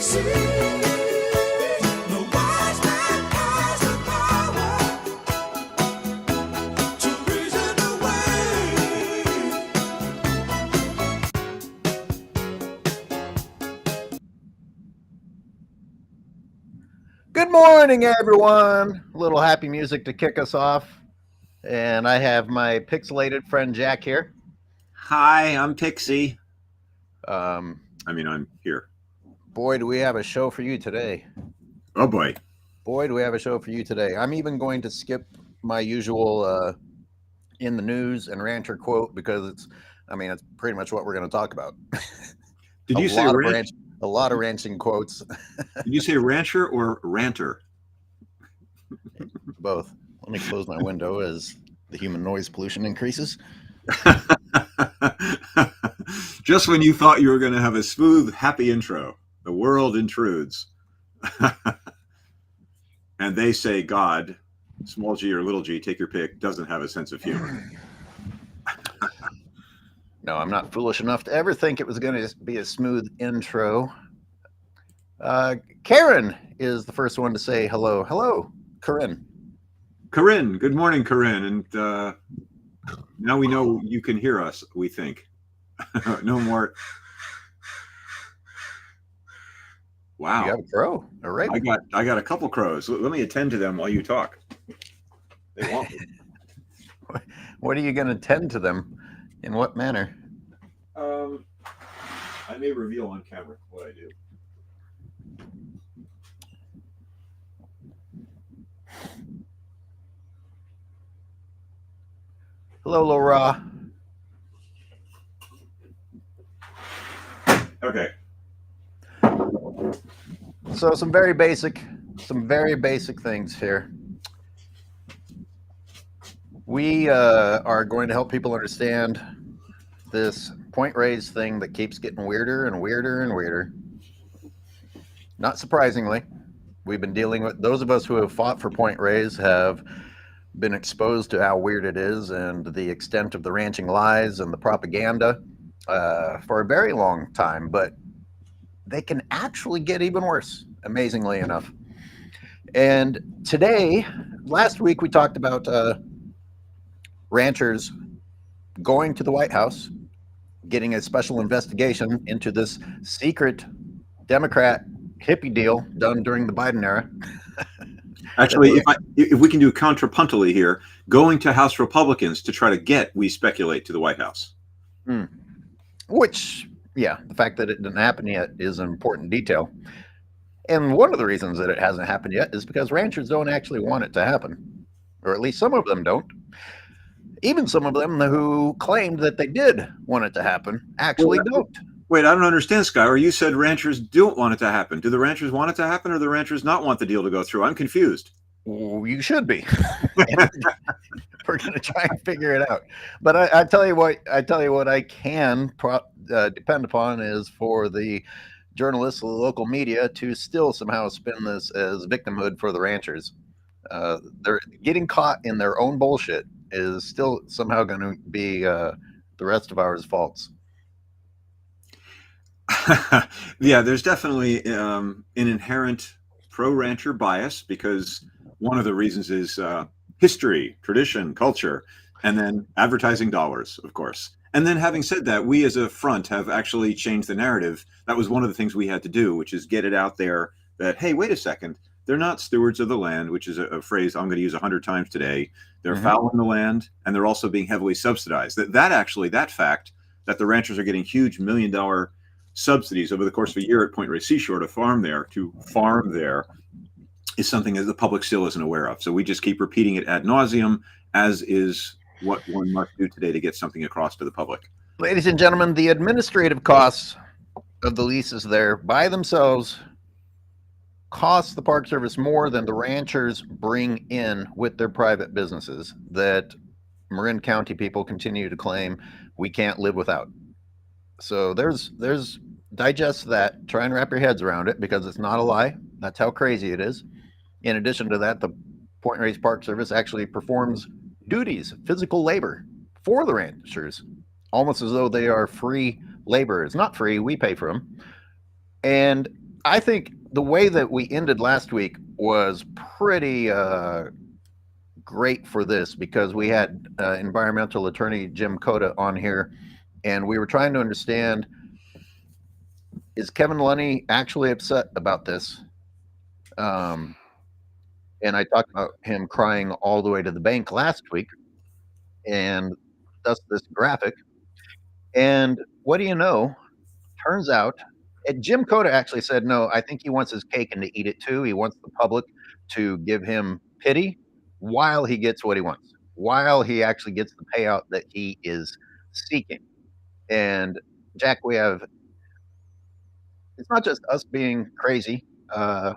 Good morning, everyone. A little happy music to kick us off. And I have my pixelated friend Jack here. Hi, I'm Pixie. I'm here. Boy, do we have a show for you today. Oh, boy. Boy, do we have a show for you today. I'm even going to skip my usual in the news and rancher quote because it's pretty much what we're going to talk about. Did you say a lot of ranching quotes? Did you say rancher or ranter? Both. Let me close my window as the human noise pollution increases. Just when you thought you were going to have a smooth, happy intro, the world intrudes. And they say God, small g or little g, take your pick, doesn't have a sense of humor. No, I'm not foolish enough to ever think it was going to be a smooth intro. Karen is the first one to say hello. Hello, Corinne. Corinne, good morning, Corinne. And now we know you can hear us, we think. No more. Wow. You got a crow. All right. I got a couple crows. Let me attend to them while you talk. They want me. What are you going to tend to them? In what manner? I may reveal on camera what I do. Hello, Laura. Okay. So some very basic things here. We are going to help people understand this Point Reyes thing that keeps getting weirder and weirder and weirder. Not surprisingly, we've been dealing with, those of us who have fought for Point Reyes have been exposed to how weird it is and the extent of the ranching lies and the propaganda for a very long time, but they can actually get even worse, amazingly enough. And today, last week we talked about ranchers going to the White House, getting a special investigation into this secret Democrat hippie deal done during the Biden era. Actually, if we can do contrapuntally here, going to House Republicans to try to get, we speculate, to the White House. Which, yeah, the fact that it didn't happen yet is an important detail. And one of the reasons that it hasn't happened yet is because ranchers don't actually want it to happen, or at least some of them don't. Even some of them who claimed that they did want it to happen actually don't. Wait, I don't understand, Skyler. You said ranchers don't want it to happen. Do the ranchers want it to happen, or the ranchers not want the deal to go through? I'm confused. You should be. We're going to try and figure it out. But I tell you what I can depend upon is for the journalists, the local media, to still somehow spin this as victimhood for the ranchers. They're getting caught in their own bullshit is still somehow going to be the rest of ours faults. Yeah, there's definitely an inherent pro-rancher bias because one of the reasons is history, tradition, culture, and then advertising dollars, of course. And then having said that, we as a front have actually changed the narrative. That was one of the things we had to do, which is get it out there that, hey, wait a second, they're not stewards of the land, which is a phrase I'm going to use 100 times today. They're fouling the land, and they're also being heavily subsidized. That fact that the ranchers are getting huge $1 million subsidies over the course of a year at Point Reyes Seashore to farm there is something that the public still isn't aware of. So we just keep repeating it ad nauseum, as is what one must do today to get something across to the public. Ladies and gentlemen, the administrative costs of the leases there by themselves cost the Park Service more than the ranchers bring in with their private businesses that Marin County people continue to claim we can't live without. So there's digest that, try and wrap your heads around it because it's not a lie. That's how crazy it is. In addition to that, the Point Reyes Park Service actually performs duties, physical labor for the ranchers, almost as though they are free labor. It's not free, we pay for them. And I think the way that we ended last week was pretty great for this, because we had environmental attorney Jim Cota on here, and we were trying to understand, is Kevin Lunny actually upset about this? Um, and I talked about him crying all the way to the bank last week, and thus this graphic. And what do you know? Turns out, and Jim Cota actually said, no, I think he wants his cake and to eat it too. He wants the public to give him pity while he gets what he wants, while he actually gets the payout that he is seeking. And Jack, we have, it's not just us being crazy Which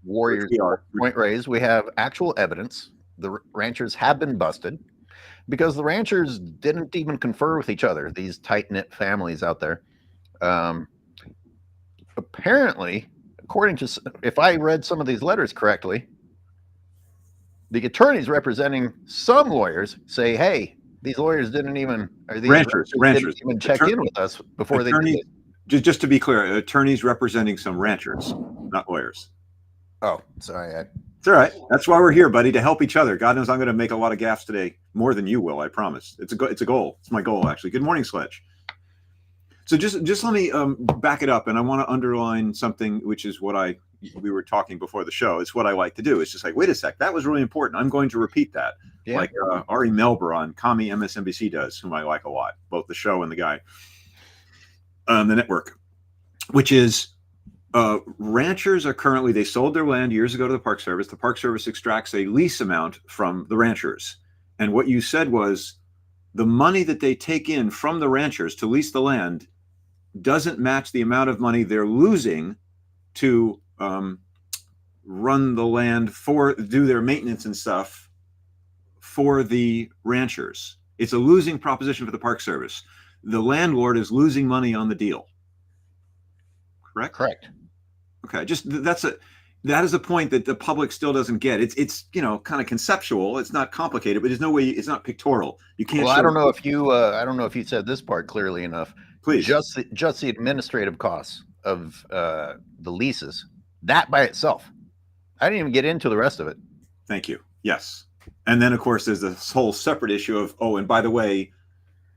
warriors we for are. Point Reyes. We have actual evidence. The ranchers have been busted because the ranchers didn't even confer with each other, these tight knit families out there. Um, Apparently, according to, if I read some of these letters correctly, the attorneys representing some lawyers say, "Hey, these lawyers didn't even, or these Ranchers, didn't even check in with us before they did attorneys. this." Just to be clear, attorneys representing some ranchers, not lawyers. Oh, sorry. It's all right. That's why we're here, buddy, to help each other. God knows I'm going to make a lot of gaffes today, more than you will. I promise. It's a goal. It's my goal, actually. Good morning, Sledge. So just let me back it up, and I want to underline something, which is what we were talking before the show. It's what I like to do. It's just like, wait a sec, that was really important. I'm going to repeat that, like Ari Melber on Commie MSNBC does, whom I like a lot, both the show and the guy on the network, which is ranchers are currently, they sold their land years ago to the Park Service. The Park Service extracts a lease amount from the ranchers. And what you said was the money that they take in from the ranchers to lease the land doesn't match the amount of money they're losing to run the land, do their maintenance and stuff for the ranchers. It's a losing proposition for the Park Service. The landlord is losing money on the deal. Correct? Correct. Okay, just that is a point that the public still doesn't get. It's kind of conceptual. It's not complicated, but there's no way. It's not pictorial. You can't. Well, I don't know if you said this part clearly enough. Please. Just the administrative costs of the leases, that by itself. I didn't even get into the rest of it. Thank you. Yes, and then of course there's this whole separate issue of, oh, and by the way,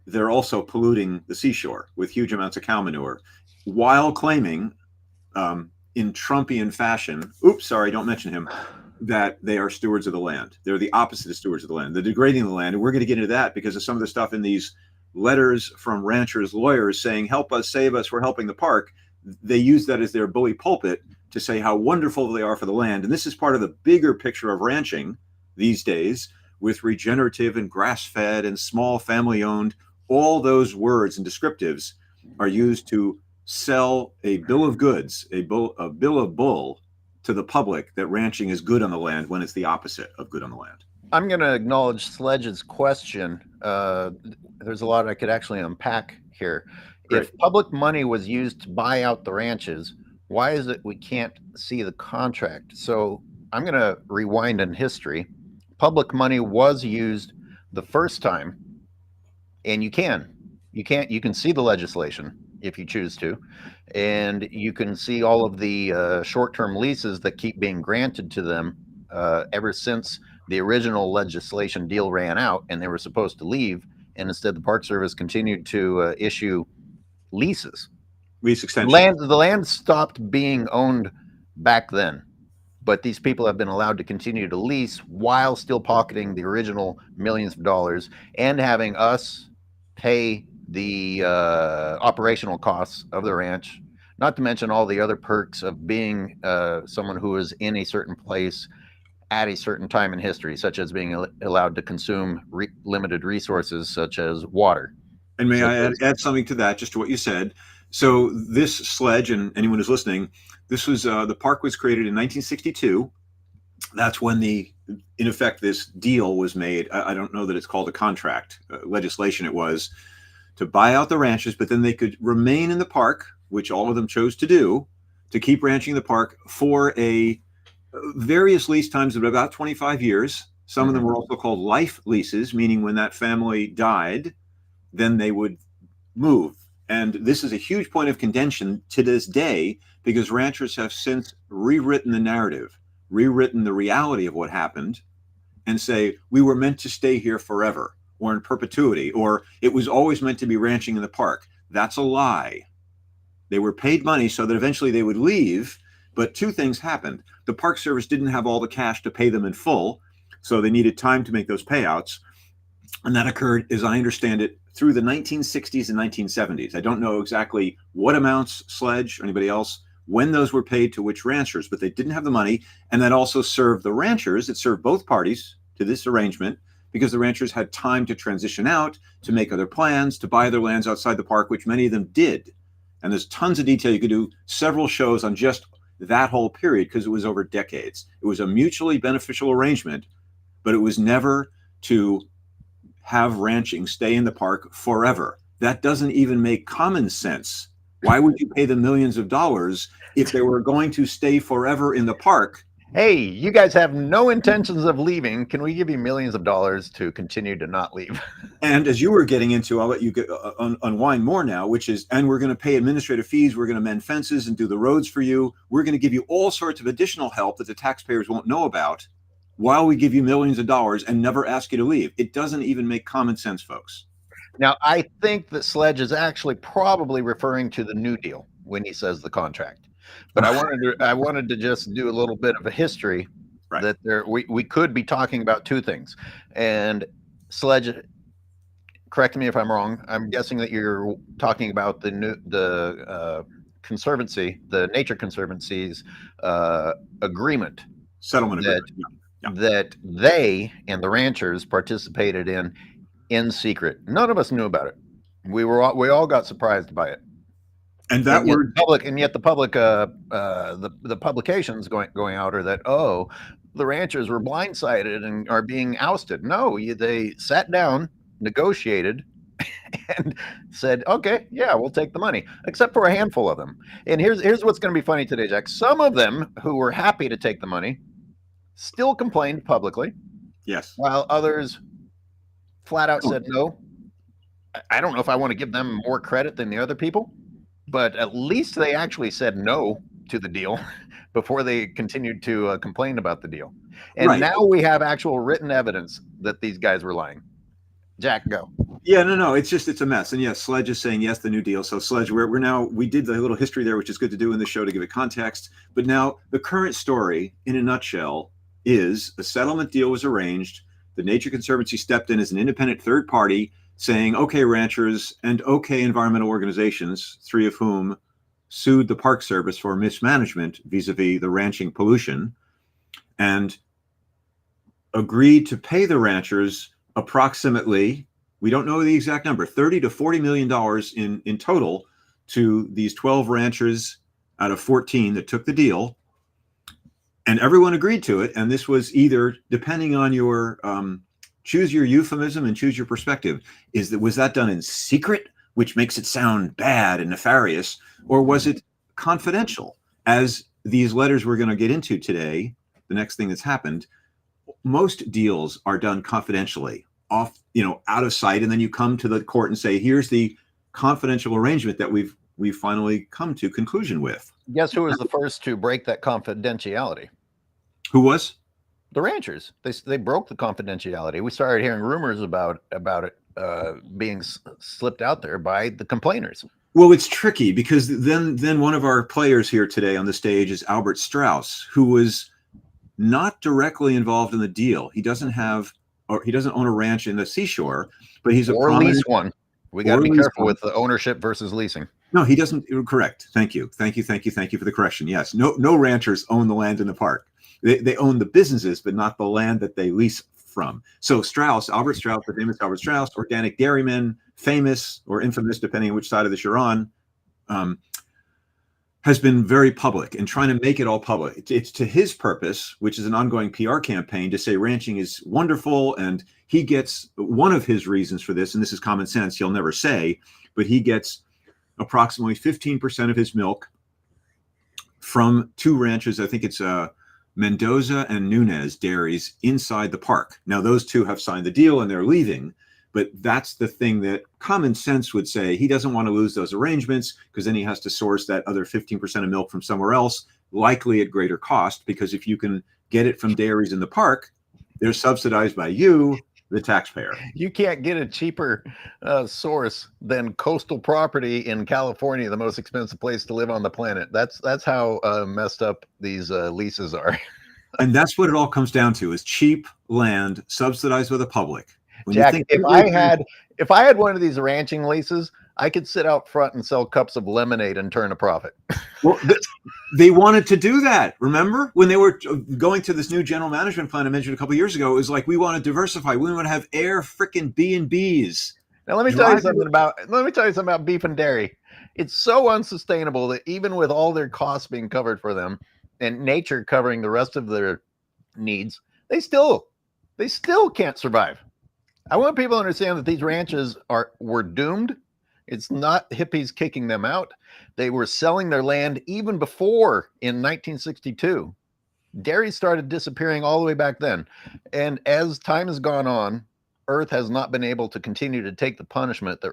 they're also polluting the seashore with huge amounts of cow manure, while claiming, in Trumpian fashion, oops, sorry, don't mention him, that they are stewards of the land. They're the opposite of stewards of the land. They're degrading the land. And we're going to get into that because of some of the stuff in these letters from ranchers' lawyers saying, help us, save us, we're helping the park. They use that as their bully pulpit to say how wonderful they are for the land. And this is part of the bigger picture of ranching these days, with regenerative and grass-fed and small family-owned. All those words and descriptives are used to sell a bill of goods, a bill of bull to the public that ranching is good on the land when it's the opposite of good on the land. I'm going to acknowledge Sledge's question. There's a lot I could actually unpack here. Great. If public money was used to buy out the ranches, why is it we can't see the contract? So I'm going to rewind in history. Public money was used the first time, and you can see the legislation if you choose to, and you can see all of the short-term leases that keep being granted to them ever since the original legislation deal ran out and they were supposed to leave, and instead the Park Service continued to issue leases. Lease extension. The land stopped being owned back then, but these people have been allowed to continue to lease while still pocketing the original millions of dollars and having us pay the operational costs of the ranch, not to mention all the other perks of being someone who is in a certain place at a certain time in history, such as being allowed to consume limited resources such as water. And may I add something to that, just to what you said? So this Sledge, and anyone who's listening, this was the park was created in 1962. That's when in effect, this deal was made. I don't know that it's called a contract, legislation it was, to buy out the ranches, but then they could remain in the park, which all of them chose to do, to keep ranching the park for a various lease times of about 25 years. Some of them were also called life leases, meaning when that family died, then they would move And this is a huge point of contention to this day because ranchers have since rewritten the narrative, rewritten the reality of what happened, and say, we were meant to stay here forever or in perpetuity, or it was always meant to be ranching in the park. That's a lie. They were paid money so that eventually they would leave, but two things happened. The Park Service didn't have all the cash to pay them in full, so they needed time to make those payouts. And that occurred, as I understand it, through the 1960s and 1970s. I don't know exactly what amounts, Sledge or anybody else, when those were paid to which ranchers, but they didn't have the money. And that also served the ranchers. It served both parties to this arrangement because the ranchers had time to transition out, to make other plans, to buy their lands outside the park, which many of them did. And there's tons of detail. You could do several shows on just that whole period because it was over decades. It was a mutually beneficial arrangement, but it was never to have ranching stay in the park forever. That doesn't even make common sense. Why would you pay them millions of dollars if they were going to stay forever in the park? Hey, you guys have no intentions of leaving. Can we give you millions of dollars to continue to not leave? And as you were getting into, I'll let you get, unwind more now, which is, and we're going to pay administrative fees. We're going to mend fences and do the roads for you. We're going to give you all sorts of additional help that the taxpayers won't know about while we give you millions of dollars and never ask you to leave. It doesn't even make common sense, folks. Now, I think that Sledge is actually probably referring to the New Deal when he says the contract. But I wanted to just do a little bit of a history, right, that we could be talking about two things. And Sledge, correct me if I'm wrong. I'm guessing that you're talking about the Conservancy, the Nature Conservancy's agreement, settlement agreement, that they and the ranchers participated in secret. None of us knew about it. We all got surprised by it. And that word public, and yet the public, the publications going out are that, oh, the ranchers were blindsided and are being ousted. No, they sat down, negotiated, and said, okay, yeah, we'll take the money, except for a handful of them. And here's what's going to be funny today, Jack. Some of them who were happy to take the money still complained publicly. Yes. While others flat out said no. I don't know if I want to give them more credit than the other people, but at least they actually said no to the deal before they continued to complain about the deal. And now we have actual written evidence that these guys were lying. Jack, go. Yeah, no, it's a mess. And yes, Sledge is saying yes, the New Deal. So Sledge, we did the little history there, which is good to do in the show to give it context. But now the current story, in a nutshell, is a settlement deal was arranged. The Nature Conservancy stepped in as an independent third party, saying, okay, ranchers and okay, environmental organizations, three of whom sued the Park Service for mismanagement vis-a-vis the ranching pollution, and agreed to pay the ranchers approximately, we don't know the exact number, $30 to $40 million in total to these 12 ranchers out of 14 that took the deal. And everyone agreed to it. And this was either, depending on your choose your euphemism and choose your perspective, was that done in secret, which makes it sound bad and nefarious, or was it confidential? As these letters we're going to get into today, the next thing that's happened, most deals are done confidentially, out of sight, and then you come to the court and say, here's the confidential arrangement that we've finally come to conclusion with. Guess who was the first to break that confidentiality? Who was? The ranchers. They broke the confidentiality. We started hearing rumors about it being slipped out there by the complainers. Well, it's tricky because then one of our players here today on the stage is Albert Strauss, who was not directly involved in the deal. He doesn't own a ranch in the seashore, but he's or lease one. We got to be careful with the ownership versus leasing. No, he doesn't. Correct. Thank you for the correction. Yes, no ranchers own the land in the park. They own the businesses, but not the land that they lease from. So Albert Strauss, the famous Albert Strauss, organic dairyman, famous or infamous, depending on which side of this you're on, has been very public and trying to make it all public. It's to his purpose, which is an ongoing PR campaign, to say ranching is wonderful. And he gets one of his reasons for this, and this is common sense, he'll never say, but he gets approximately 15% of his milk from two ranches. I think it's Mendoza and Nunez dairies inside the park. Now, those two have signed the deal and they're leaving, But that's the thing that common sense would say. He doesn't want to lose those arrangements because then he has to source that other 15% of milk from somewhere else, likely at greater cost, because if you can get it from dairies in the park, they're subsidized by you, the taxpayer. You can't get a cheaper source than coastal property in California, the most expensive place to live on the planet. That's how messed up these leases are. And that's what it all comes down to, is cheap land subsidized by the public. When Jack, you think if I had one of these ranching leases, I could sit out front and sell cups of lemonade and turn a profit. Well, they wanted to do that. Remember when they were going to this new general management plan I mentioned a couple of years ago? It was like, we want to diversify. We want to have air freaking B&Bs. Now let me tell you something about beef and dairy. It's so unsustainable that even with all their costs being covered for them and nature covering the rest of their needs, they still can't survive. I want people to understand that these ranches were doomed. It's not hippies kicking them out. They were selling their land even before in 1962. Dairy started disappearing all the way back then. And as time has gone on, Earth has not been able to continue to take the punishment that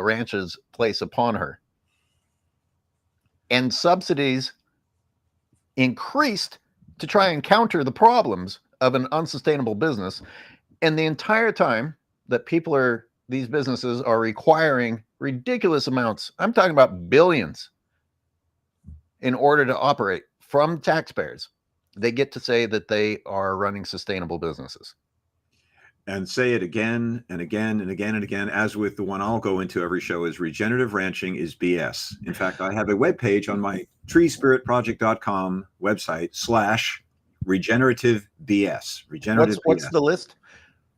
ranches place upon her. And subsidies increased to try and counter the problems of an unsustainable business. And the entire time that these businesses are requiring ridiculous amounts, I'm talking about billions, in order to operate from taxpayers, they get to say that they are running sustainable businesses. And say it again and again and again and again, as with the one I'll go into every show, is regenerative ranching is BS. In fact, I have a webpage on my treespiritproject.com website /regenerative BS. What's the list?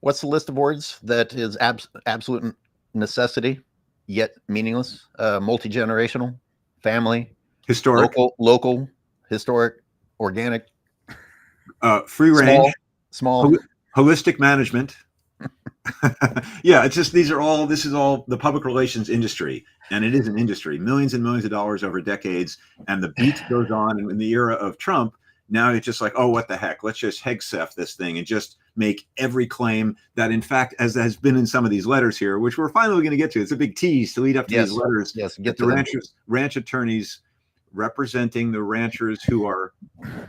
What's the list of words that is absolute necessity, yet meaningless? Multi-generational, family, historic, local, historic, organic, free range, small. Holistic management. Yeah, it's just this is all the public relations industry, and it is an industry, millions and millions of dollars over decades, and the beat goes on. And in the era of Trump, now it's just like, oh, what the heck? Let's just Hegseth this thing and just make every claim that, in fact, as has been in some of these letters here, which we're finally going to get to. It's a big tease to lead up to these letters. Yes, get to the ranch attorneys representing the ranchers who are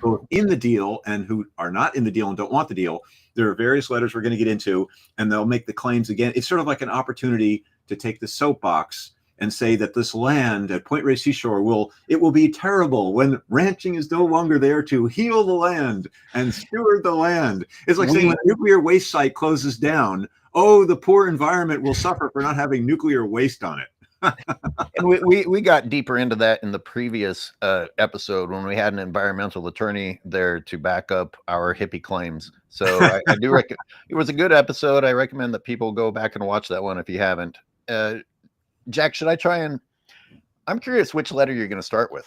both in the deal and who are not in the deal and don't want the deal. There are various letters we're going to get into, and they'll make the claims again. It's sort of like an opportunity to take the soapbox and say that this land at Point Reyes Seashore will be terrible when ranching is no longer there to heal the land and steward the land. It's like saying when a nuclear waste site closes down, oh, the poor environment will suffer for not having nuclear waste on it. And we got deeper into that in the previous episode when we had an environmental attorney there to back up our hippie claims. So I do recommend. It was a good episode. I recommend that people go back and watch that one if you haven't. Jack, should I try and? I'm curious which letter you're going to start with.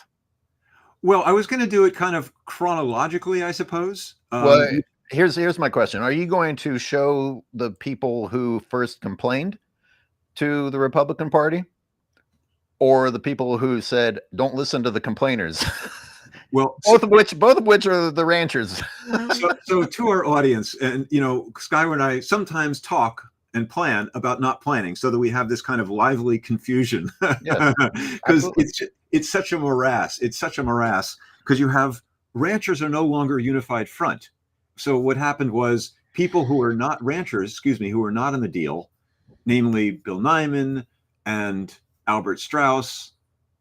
Well, I was going to do it kind of chronologically, I suppose. Well, here's my question: are you going to show the people who first complained to the Republican Party, or the people who said, "Don't listen to the complainers"? Well, both of which are the ranchers. so to our audience, and Skyward and I sometimes talk and plan about not planning, so that we have this kind of lively confusion. Because it's such a morass. It's such a morass because you have ranchers are no longer a unified front. So what happened was people who are not ranchers, who are not in the deal, namely Bill Nyman and Albert Strauss,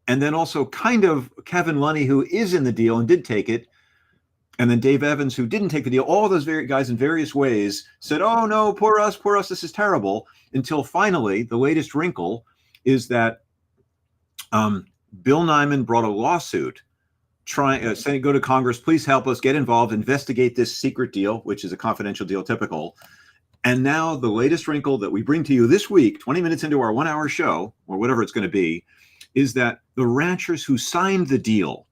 and then also kind of Kevin Lunny, who is in the deal and did take it, and then Dave Evans, who didn't take the deal. All those guys in various ways said, oh, no, poor us, this is terrible, until finally the latest wrinkle is that Bill Nyman brought a lawsuit saying, go to Congress, please help us, get involved, investigate this secret deal, which is a confidential deal, typical. And now the latest wrinkle that we bring to you this week, 20 minutes into our 1-hour show, or whatever it's going to be, is that the ranchers who signed the deal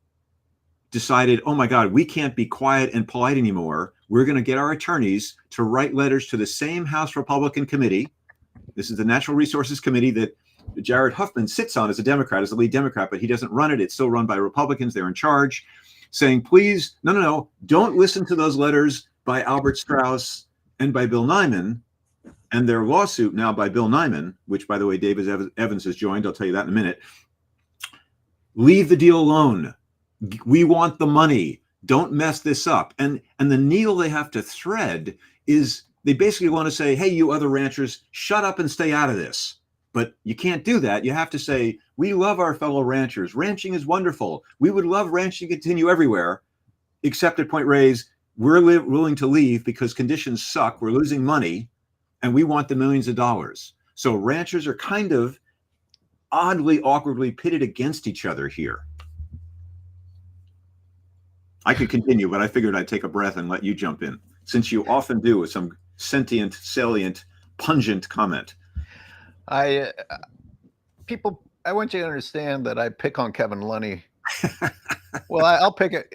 decided, oh my God, we can't be quiet and polite anymore. We're going to get our attorneys to write letters to the same House Republican committee. This is the Natural Resources Committee that Jared Huffman sits on as a Democrat, as the lead Democrat, but he doesn't run it. It's still run by Republicans. They're in charge, saying, please, no, don't listen to those letters by Albert Strauss and by Bill Nyman. And their lawsuit now by Bill Nyman, which, by the way, David Evans has joined. I'll tell you that in a minute. Leave the deal alone. We want the money. Don't mess this up. And the needle they have to thread is they basically want to say, hey, you other ranchers, shut up and stay out of this. But you can't do that. You have to say, we love our fellow ranchers. Ranching is wonderful. We would love ranching to continue everywhere, except at Point Reyes. We're willing to leave because conditions suck. We're losing money, and we want the millions of dollars. So ranchers are kind of oddly, awkwardly pitted against each other here. I could continue, but I figured I'd take a breath and let you jump in, since you often do with some sentient, salient, pungent comment. I want you to understand that I pick on Kevin Lunny. Well, I'll pick it.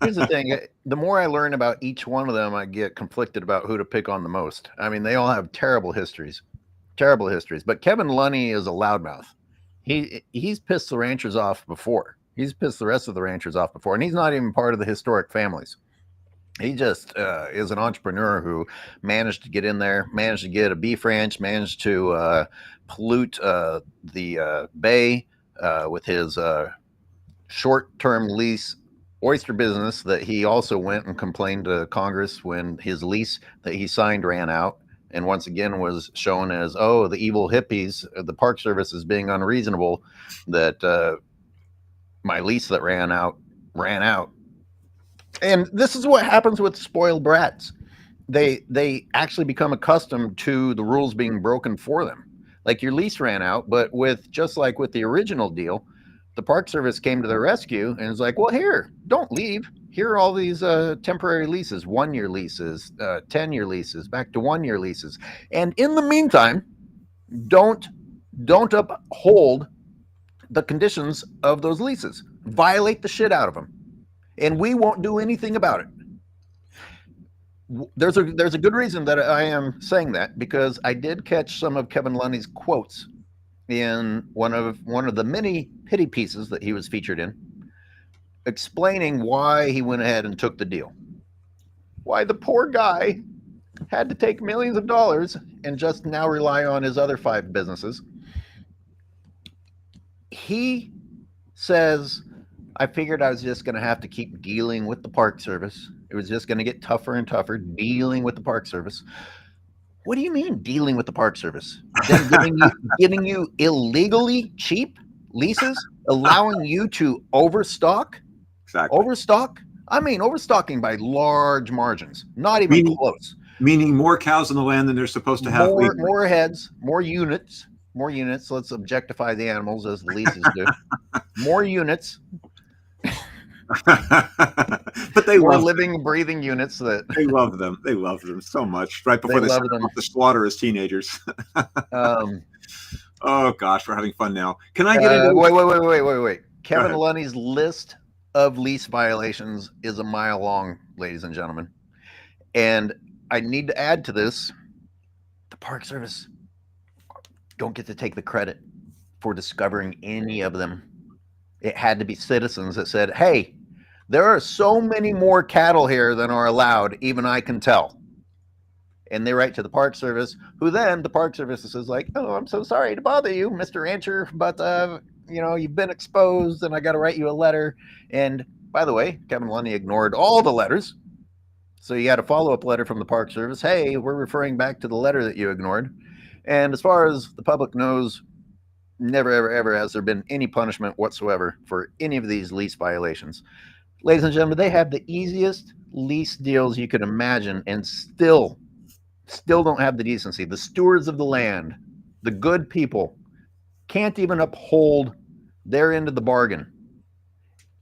Here's the thing. The more I learn about each one of them, I get conflicted about who to pick on the most. I mean, they all have terrible histories. But Kevin Lunny is a loudmouth. He's pissed the ranchers off before. He's pissed the rest of the ranchers off before. And he's not even part of the historic families. He just is an entrepreneur who managed to get in there, managed to get a beef ranch, managed to pollute the bay with his short-term lease oyster business that he also went and complained to Congress when his lease that he signed ran out. And once again was shown as, oh, the evil hippies, the Park Service is being unreasonable, that my lease that ran out. And this is what happens with spoiled brats. They actually become accustomed to the rules being broken for them. Like your lease ran out, but just like with the original deal, the Park Service came to their rescue and was like, well, here, don't leave. Here are all these temporary leases, 1-year leases, 10-year leases, back to 1-year leases. And in the meantime, don't uphold the conditions of those leases. Violate the shit out of them. And we won't do anything about it. There's a good reason that I am saying that, because I did catch some of Kevin Lunny's quotes in one of the many pity pieces that he was featured in, explaining why he went ahead and took the deal. Why the poor guy had to take millions of dollars and just now rely on his other 5 businesses. He says, I figured I was just going to have to keep dealing with the Park Service. It was just going to get tougher and tougher dealing with the Park Service. What do you mean dealing with the Park Service? Then giving you illegally cheap leases, allowing you to overstock? Exactly. Overstock? I mean, overstocking by large margins, not even close. Meaning more cows on the land than they're supposed to have. More heads, more units. Let's objectify the animals as the leases do. More units. But they were living, breathing units that they love them. They love them so much. Right before they sent them off to slaughter as teenagers. Oh gosh, we're having fun now. Can I get into wait? Kevin Lunny's list of lease violations is a mile long, ladies and gentlemen. And I need to add to this: the Park Service don't get to take the credit for discovering any of them. It had to be citizens that said, hey, there are so many more cattle here than are allowed, even I can tell. And they write to the Park Service, who then the Park Service is like, oh, I'm so sorry to bother you, Mr. Rancher, but you've been exposed and I got to write you a letter. And by the way, Kevin Lunny ignored all the letters. So you got a follow-up letter from the Park Service. Hey, we're referring back to the letter that you ignored. And as far as the public knows, never, ever, ever has there been any punishment whatsoever for any of these lease violations. Ladies and gentlemen, they have the easiest lease deals you could imagine and still don't have the decency. The stewards of the land, the good people, can't even uphold their end of the bargain.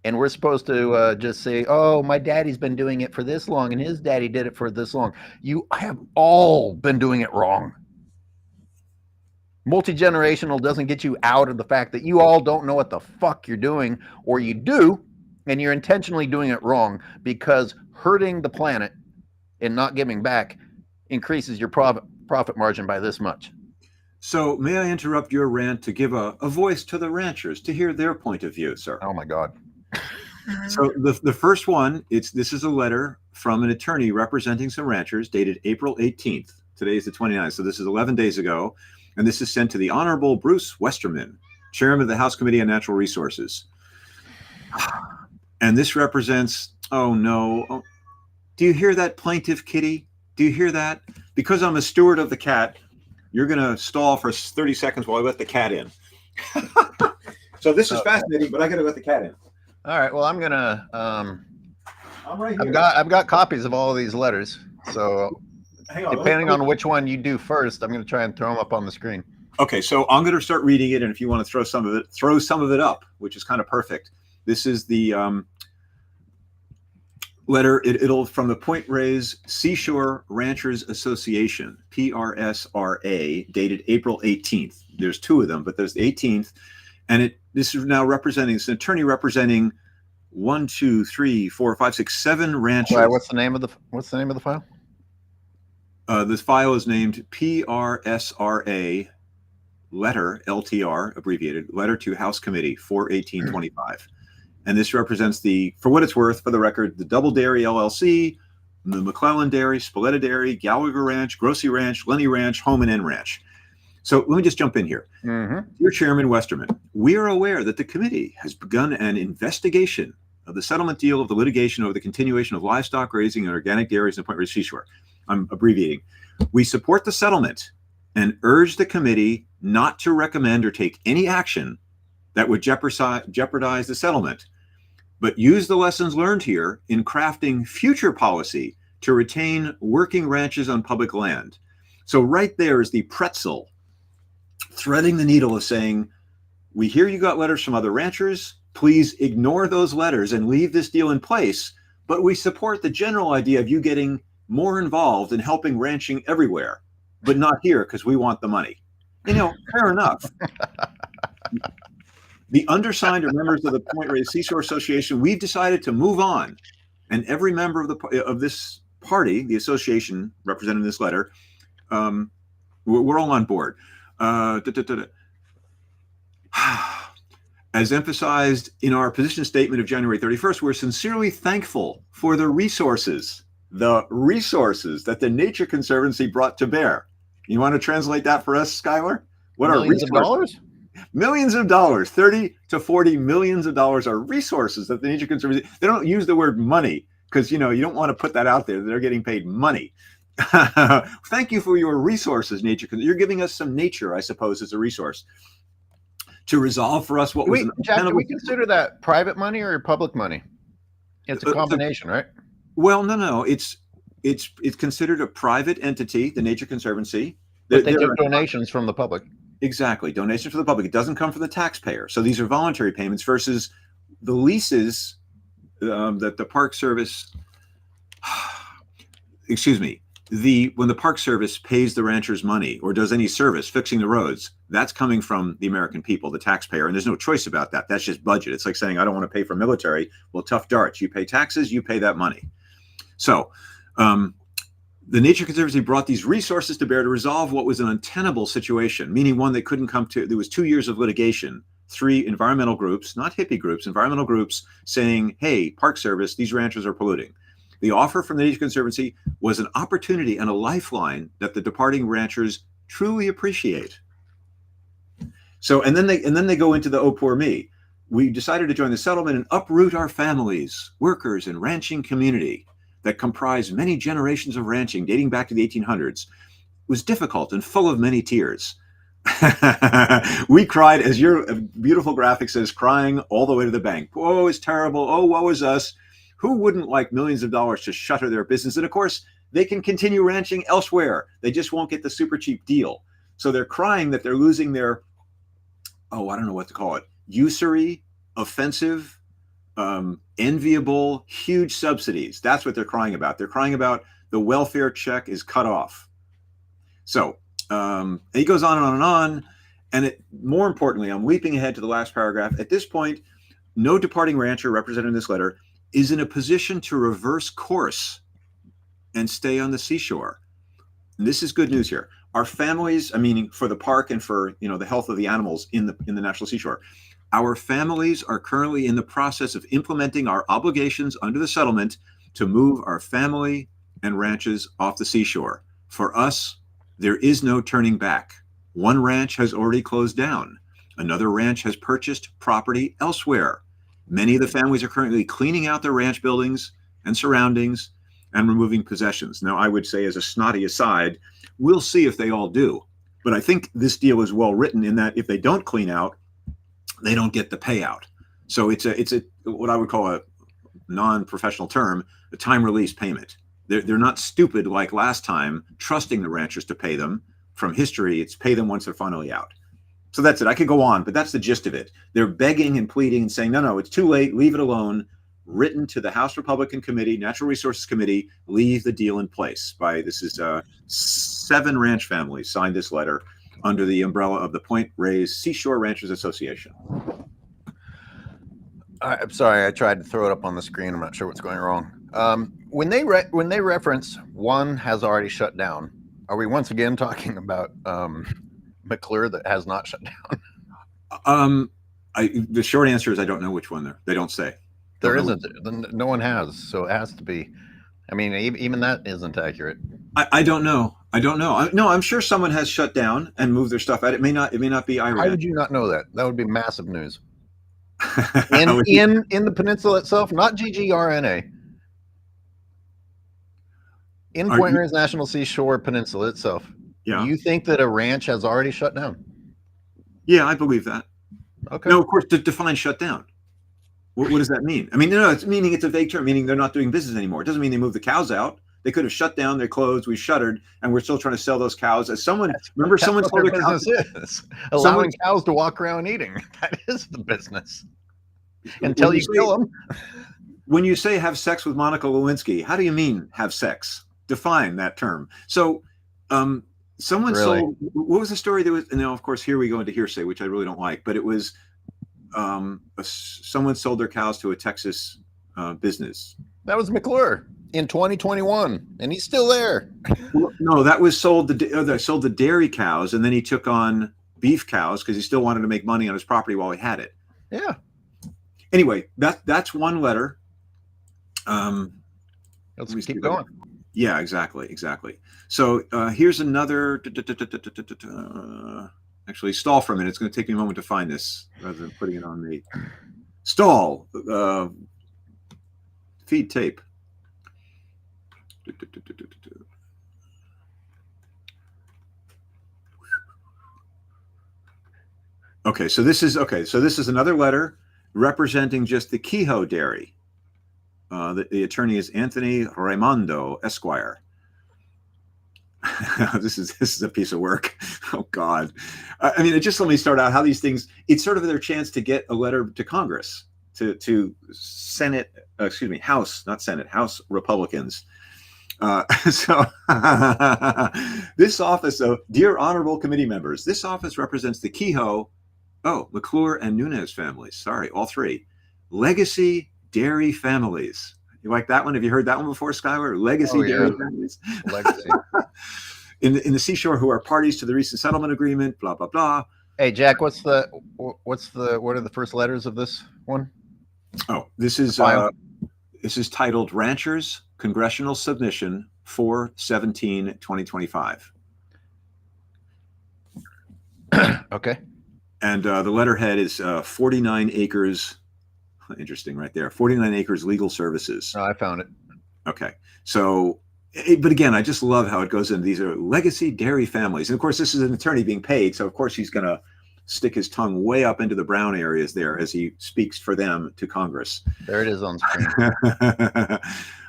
And we're supposed to just say, oh, my daddy's been doing it for this long and his daddy did it for this long. You have all been doing it wrong. Multi-generational doesn't get you out of the fact that you all don't know what the fuck you're doing, or you do, and you're intentionally doing it wrong, because hurting the planet and not giving back increases your profit margin by this much. So may I interrupt your rant to give a voice to the ranchers to hear their point of view, sir? Oh my God. So the first one, this is a letter from an attorney representing some ranchers dated April 18th Today is the 29th. So this is 11 days ago. And this is sent to the Honorable Bruce Westerman, Chairman of the House Committee on Natural Resources. And this represents, oh no. Oh, do you hear that, plaintive kitty? Do you hear that? Because I'm a steward of the cat, you're going to stall for 30 seconds while I let the cat in. So this is fascinating, but I got to let the cat in. All right. Well, I'm going to, I'm right here. I've got copies of all of these letters. So Hang on, depending on which one you do first, I'm going to try and throw them up on the screen. Okay, so I'm going to start reading it, and if you want to throw some of it up, which is kind of perfect. This is the letter. It'll from the Point Reyes Seashore Ranchers Association, PRSRA, dated April 18th. There's two of them, but there's the 18th, and this is now representing. It's an attorney representing 1, 2, 3, 4, 5, 6, 7 ranchers. Right, what's the name of the file? This file is named PRSRA letter, LTR, abbreviated, letter to House Committee 4/18/25. And this represents for what it's worth, for the record, the Double Dairy LLC, the McClellan Dairy, Spalletta Dairy, Gallagher Ranch, Grossi Ranch, Lenny Ranch, Home and Inn Ranch. So let me just jump in here. Dear Chairman Westerman, we are aware that the committee has begun an investigation of the settlement deal of the litigation over the continuation of livestock raising and organic dairies in Point Reyes Seashore. I'm abbreviating. We support the settlement and urge the committee not to recommend or take any action that would jeopardize the settlement, but use the lessons learned here in crafting future policy to retain working ranches on public land. So right there is the pretzel threading the needle of saying, we hear you got letters from other ranchers. Please ignore those letters and leave this deal in place. But we support the general idea of you getting more involved in helping ranching everywhere, but not here because we want the money. Fair enough. The undersigned are members of the Point Reyes Seashore Association. We've decided to move on, and every member of this party, the association represented in this letter, we're all on board. As emphasized in our position statement of January 31st, we're sincerely thankful for the resources that the Nature Conservancy brought to bear. You want to translate that for us, Skylar? What Millions are of dollars? Millions of dollars, 30 to 40 millions of dollars are resources that the Nature Conservancy, they don't use the word money because, you don't want to put that out there. They're getting paid money. Thank you for your resources, Nature. You're giving us some nature, I suppose, as a resource to resolve for us what was Jack, do we consider that private money or public money? It's a combination, right? Well, no. It's considered a private entity, the Nature Conservancy. But they get donations from the public. Exactly. Donations from the public. It doesn't come from the taxpayer. So these are voluntary payments versus the leases that the Park Service, when the Park Service pays the ranchers money or does any service fixing the roads, that's coming from the American people, the taxpayer. And there's no choice about that. That's just budget. It's like saying, I don't want to pay for military. Well, tough darts. You pay taxes, you pay that money. So the Nature Conservancy brought these resources to bear to resolve what was an untenable situation, meaning one that couldn't come to. There was 2 years of litigation, 3 environmental groups, not hippie groups, environmental groups saying, hey, Park Service, these ranchers are polluting. The offer from the Nature Conservancy was an opportunity and a lifeline that the departing ranchers truly appreciate. So, and then they go into the, oh, poor me. We decided to join the settlement and uproot our families, workers, and ranching community that comprised many generations of ranching dating back to the 1800s. It was difficult and full of many tears. We cried, as your beautiful graphic says, crying all the way to the bank. Oh, it's terrible. Oh, woe is us. Who wouldn't like millions of dollars to shutter their business? And of course, they can continue ranching elsewhere. They just won't get the super cheap deal. So they're crying that they're losing their, I don't know what to call it, usury, offensive, enviable, huge subsidies. That's what they're crying about. They're crying about the welfare check is cut off. So he goes on and on and on. And more importantly, I'm leaping ahead to the last paragraph. At this point, no departing rancher represented in this letter is in a position to reverse course and stay on the seashore. And this is good news here. Our families, meaning for the park and for the health of the animals in the National Seashore, our families are currently in the process of implementing our obligations under the settlement to move our family and ranches off the seashore. For us, There is no turning back. One ranch has already closed down. Another ranch has purchased property elsewhere. Many of the families are currently cleaning out their ranch buildings and surroundings and removing possessions. Now, I would say, as a snotty aside, we'll see if they all do. But I think this deal is well written in that if they don't clean out, they don't get the payout. So it's a what I would call a non-professional term, a time release payment. They're not stupid like last time, trusting the ranchers to pay them. From history, it's pay them once they're finally out. So that's it. I could go on, but that's the gist of it. They're begging and pleading and saying, no, it's too late. Leave it alone. Written to the House Republican Committee, Natural Resources Committee, leave the deal in place. This is 7 ranch families signed this letter under the umbrella of the Point Reyes Seashore Ranchers Association. I'm sorry, I tried to throw it up on the screen. I'm not sure what's going wrong. When they reference one has already shut down, are we once again talking about McClure that has not shut down? The short answer is I don't know which one they don't say. There isn't. No one has, so it has to be. I mean, even that isn't accurate. I don't know. No, I'm sure someone has shut down and moved their stuff out. It may not be IRAD. How would you not know that? That would be massive news. In the peninsula itself, not GGRNA. In Point Reyes National Seashore Peninsula itself. Yeah. You think that a ranch has already shut down? Yeah, I believe that. Okay. No, of course, to define shut down. What does that mean? I mean, no, it's meaning it's a vague term, meaning they're not doing business anymore. It doesn't mean they moved the cows out. They could have shut down, they're closed, we shuttered, and we're still trying to sell those cows. As someone, remember, someone told their business is allowing cows to walk around eating. That is the business. Until you kill them. When you say have sex with Monica Lewinsky, how do you mean have sex? Define that term. So, someone sold. What was the story that was? And now, of course, here we go into hearsay, which I really don't like. But it was someone sold their cows to a Texas business. That was McClure in 2021, and he's still there. No, that was sold. They sold the dairy cows, and then he took on beef cows because he still wanted to make money on his property while he had it. Yeah. Anyway, that's one letter. Let's keep going. Yeah, exactly. So here's another. Actually, stall for a minute. It's going to take me a moment to find this rather than putting it on the stall. Feed tape. Okay, so this is another letter representing just the Kehoe Dairy. The attorney is Anthony Raimondo, Esquire. This is a piece of work. Oh God. I mean, just let me start out how these things, it's sort of their chance to get a letter to Congress, to Senate, House, not Senate, House Republicans. So this office of, dear honorable committee members, this office represents the Kehoe, McClure and Nunez families. Sorry, all 3. Legacy dairy families. You like that one? Have you heard that one before, Skylar? Legacy dairy families. Legacy. in the seashore, who are parties to the recent settlement agreement, blah blah blah. Hey Jack, what are the first letters of this one? Oh, this is titled Ranchers Congressional Submission 4/17/2025. Okay. And the letterhead is 49 acres. Interesting right there. 49 acres legal services. Oh, I found it. Okay. So, but again, I just love how it goes in. These are legacy dairy families. And of course, this is an attorney being paid. So of course, he's going to stick his tongue way up into the brown areas there as he speaks for them to Congress. There it is on screen.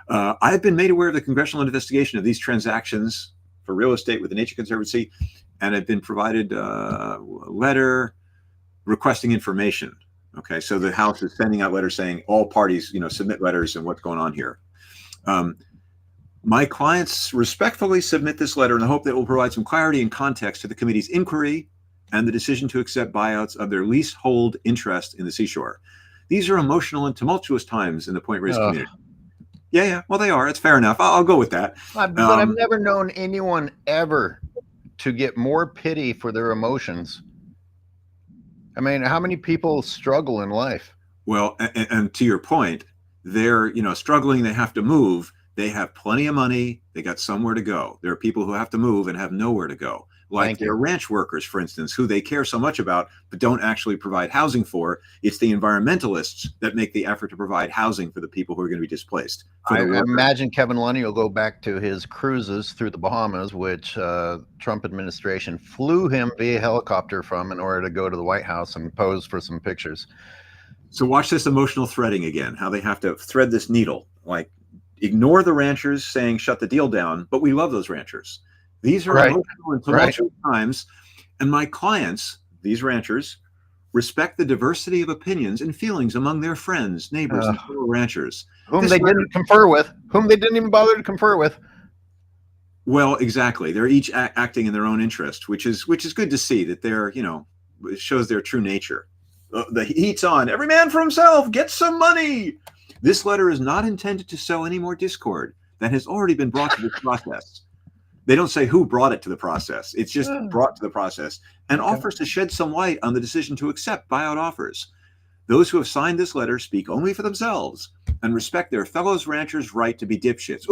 I have been made aware of the congressional investigation of these transactions for real estate with the Nature Conservancy, and have been provided a letter requesting information. Okay, so the House is sending out letters saying all parties, submit letters and what's going on here. My clients respectfully submit this letter in the hope that it will provide some clarity and context to the committee's inquiry and the decision to accept buyouts of their leasehold interest in the seashore. These are emotional and tumultuous times in the Point Reyes community. Yeah. Well, they are. It's fair enough. I'll go with that. But I've never known anyone ever to get more pity for their emotions. I mean, how many people struggle in life? Well, and to your point, they're, struggling, they have to move. They have plenty of money. They got somewhere to go. There are people who have to move and have nowhere to go. Like their ranch workers, for instance, who they care so much about, but don't actually provide housing for. It's the environmentalists that make the effort to provide housing for the people who are going to be displaced. I imagine Kevin Lunny will go back to his cruises through the Bahamas, which Trump administration flew him via helicopter from in order to go to the White House and pose for some pictures. So watch this emotional threading again, how they have to thread this needle. Like, ignore the ranchers saying shut the deal down, but we love those ranchers. These are emotional and tumultuous times, and my clients, these ranchers, respect the diversity of opinions and feelings among their friends, neighbors, and fellow ranchers. Whom they didn't confer with, whom they didn't even bother to confer with. Well, exactly. They're each acting in their own interest, which is good to see that they're, it shows their true nature. The heat's on. Every man for himself. Get some money. This letter is not intended to sow any more discord that has already been brought to this process. They don't say who brought it to the process. It's just brought to the process and offers to shed some light on the decision to accept buyout offers. Those who have signed this letter speak only for themselves and respect their fellow ranchers' right to be dipshits.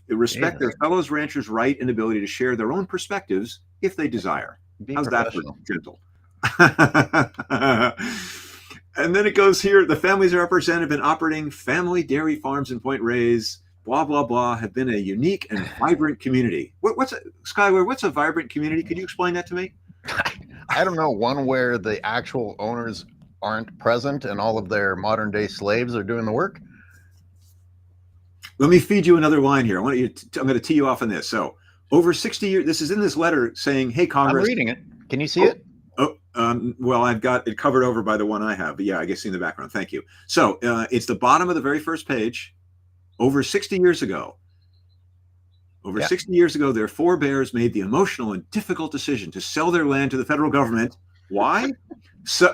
Respect their fellow ranchers' right and ability to share their own perspectives if they desire. How's that for gentle? And then it goes here. The families represented in operating family dairy farms in Point Reyes, blah, blah, blah, have been a unique and vibrant community. Skyward, what's a vibrant community? Could you explain that to me? I don't know. One where the actual owners aren't present and all of their modern day slaves are doing the work. Let me feed you another line here. I'm going to tee you off on this. So over 60 years, this is in this letter saying, hey, Congress. I'm reading it. Can you see it? Well, I've got it covered over by the one I have, but yeah, I guess in the background. Thank you. So it's the bottom of the very first page. Over 60 years ago, 60 years ago, their forebears made the emotional and difficult decision to sell their land to the federal government. Why?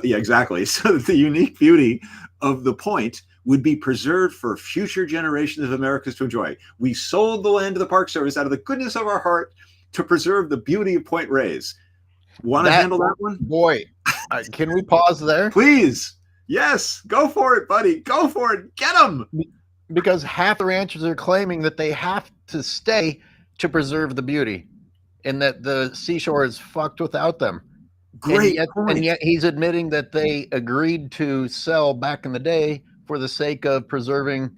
Exactly. So that the unique beauty of the point would be preserved for future generations of Americans to enjoy. We sold the land to the Park Service out of the goodness of our heart to preserve the beauty of Point Reyes. Want to handle that one? Boy, can we pause there? Please. Yes. Go for it, buddy. Go for it. Get them. Because half the ranchers are claiming that they have to stay to preserve the beauty and that the seashore is fucked without them. Great and yet he's admitting that they agreed to sell back in the day for the sake of preserving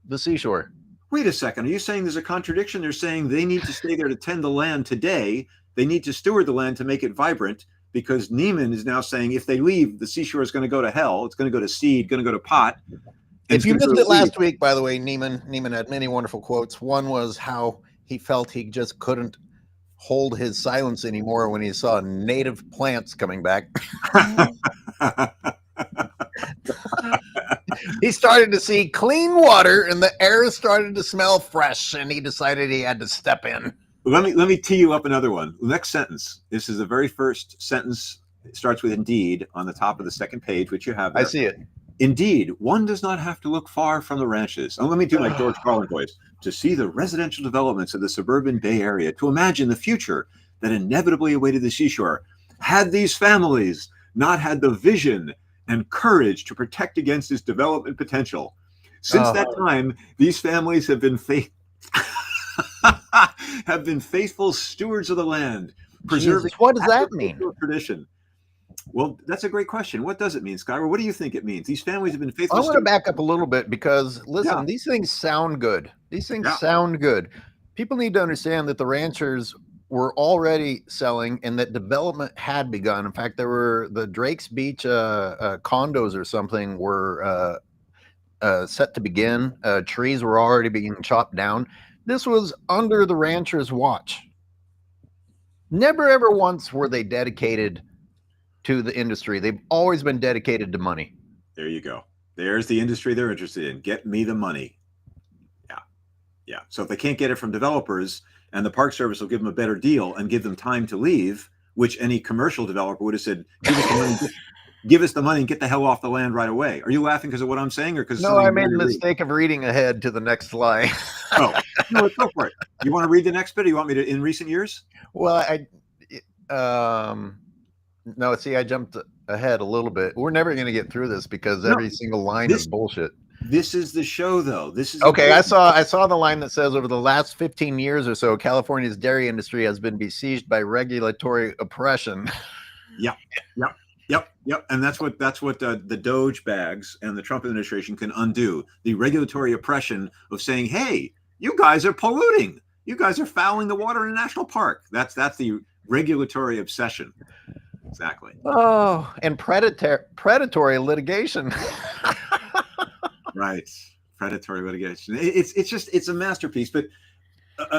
the seashore. Wait a second. Are you saying there's a contradiction? They're saying they need to stay there to tend the land today. They need to steward the land to make it vibrant, because Neiman is now saying if they leave, the seashore is going to go to hell. It's going to go to seed, going to go to pot. If you missed it last week, by the way, Neiman had many wonderful quotes. One was how he felt he just couldn't hold his silence anymore when he saw native plants coming back. He started to see clean water and the air started to smell fresh, and he decided he had to step in. Let me tee you up another one. Next sentence. This is the very first sentence. It starts with indeed on the top of the second page, which you have there. I see it. Indeed, one does not have to look far from the ranches. Oh, let me do my George Carlin voice. To see the residential developments of the suburban Bay Area, to imagine the future that inevitably awaited the seashore, had these families not had the vision and courage to protect against its development potential. Since that time, these families have been faithful stewards of the land, preserving. Jesus, what does that mean? Tradition. Well, that's a great question. What does it mean, Skyler? What do you think it means? These families have been faithful. I want to back up a little bit because, listen, these things sound good. These things sound good. People need to understand that the ranchers were already selling and that development had begun. In fact, there were the Drake's Beach condos or something were set to begin. Trees were already being chopped down. This was under the ranchers' watch. Never, ever once were they dedicated to the industry. They've always been dedicated to money. There you go. There's the industry they're interested in. Get me the money. Yeah. So if they can't get it from developers and the Park Service will give them a better deal and give them time to leave, which any commercial developer would have said, give us the money and get the hell off the land right away. Are you laughing because of what I'm saying, or because no? I made the mistake of reading ahead to the next line. Oh, no, go for it. You want to read the next bit, or you want me to in recent years? Well, no. See, I jumped ahead a little bit. We're never going to get through this because every single line is bullshit. This is the show, though. This is Okay, important. I saw the line that says over the last 15 years or so, California's dairy industry has been besieged by regulatory oppression. Yep, yep, yep. And that's what the Doge bags and the Trump administration can undo: the regulatory oppression of saying, "Hey, you guys are polluting. You guys are fouling the water in a national park." That's the regulatory obsession. Exactly. Oh, and predatory litigation. Right. Predatory litigation. It's a masterpiece. But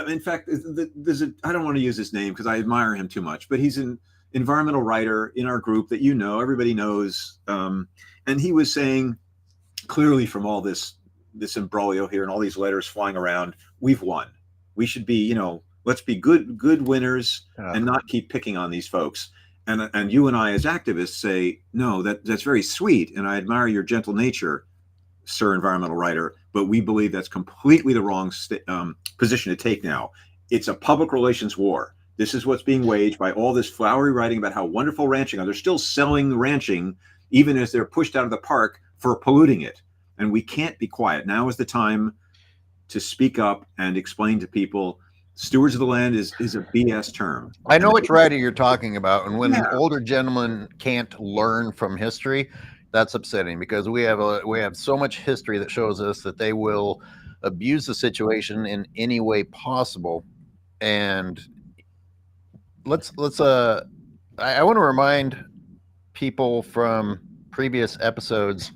in fact, there's I don't want to use his name because I admire him too much, but he's an environmental writer in our group that everybody knows, and he was saying clearly from all this imbroglio here and all these letters flying around, we've won. We should be, let's be good winners and not keep picking on these folks. And you and I as activists say, no, that's very sweet, and I admire your gentle nature, sir environmental writer, but we believe that's completely the wrong position to take now. It's a public relations war. This is what's being waged by all this flowery writing about how wonderful ranching are. They're still selling ranching, even as they're pushed out of the park for polluting it. And we can't be quiet. Now is the time to speak up and explain to people stewards of the land is a BS term. I know which writer you're talking about. And when older gentlemen can't learn from history, that's upsetting, because we have so much history that shows us that they will abuse the situation in any way possible. And I want to remind people from previous episodes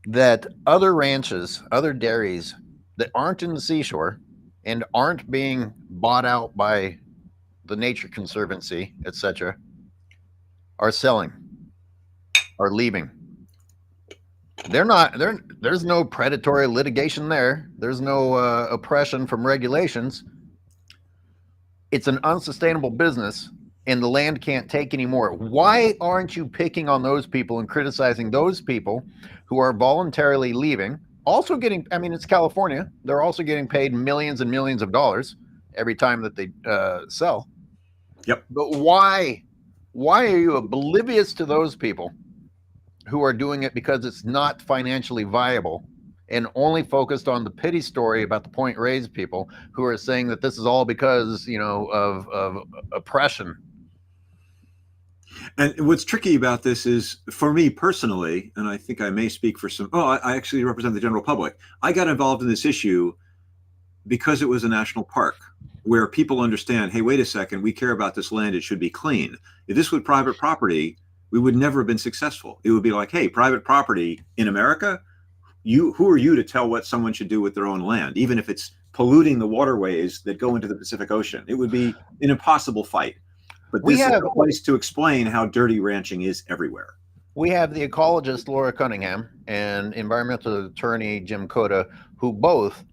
that other ranches, other dairies that aren't in the seashore and aren't being bought out by the Nature Conservancy, etc., are selling, are leaving. There's no predatory litigation there. There's no oppression from regulations. It's an unsustainable business, and the land can't take anymore. Why aren't you picking on those people and criticizing those people who are voluntarily leaving? Also getting, it's California. They're also getting paid millions and millions of dollars every time that they sell. Yep. But why are you oblivious to those people who are doing it because it's not financially viable, and only focused on the pity story about the Point Reyes people who are saying that this is all because, of oppression? And what's tricky about this is, for me personally, and I think I may speak for I actually represent the general public. I got involved in this issue because it was a national park where people understand, hey, wait a second, we care about this land. It should be clean. If this was private property, we would never have been successful. It would be like, hey, private property in America, who are you to tell what someone should do with their own land, even if it's polluting the waterways that go into the Pacific Ocean? It would be an impossible fight. But this is a place to explain how dirty ranching is everywhere. We have the ecologist Laura Cunningham and environmental attorney Jim Cota, who both,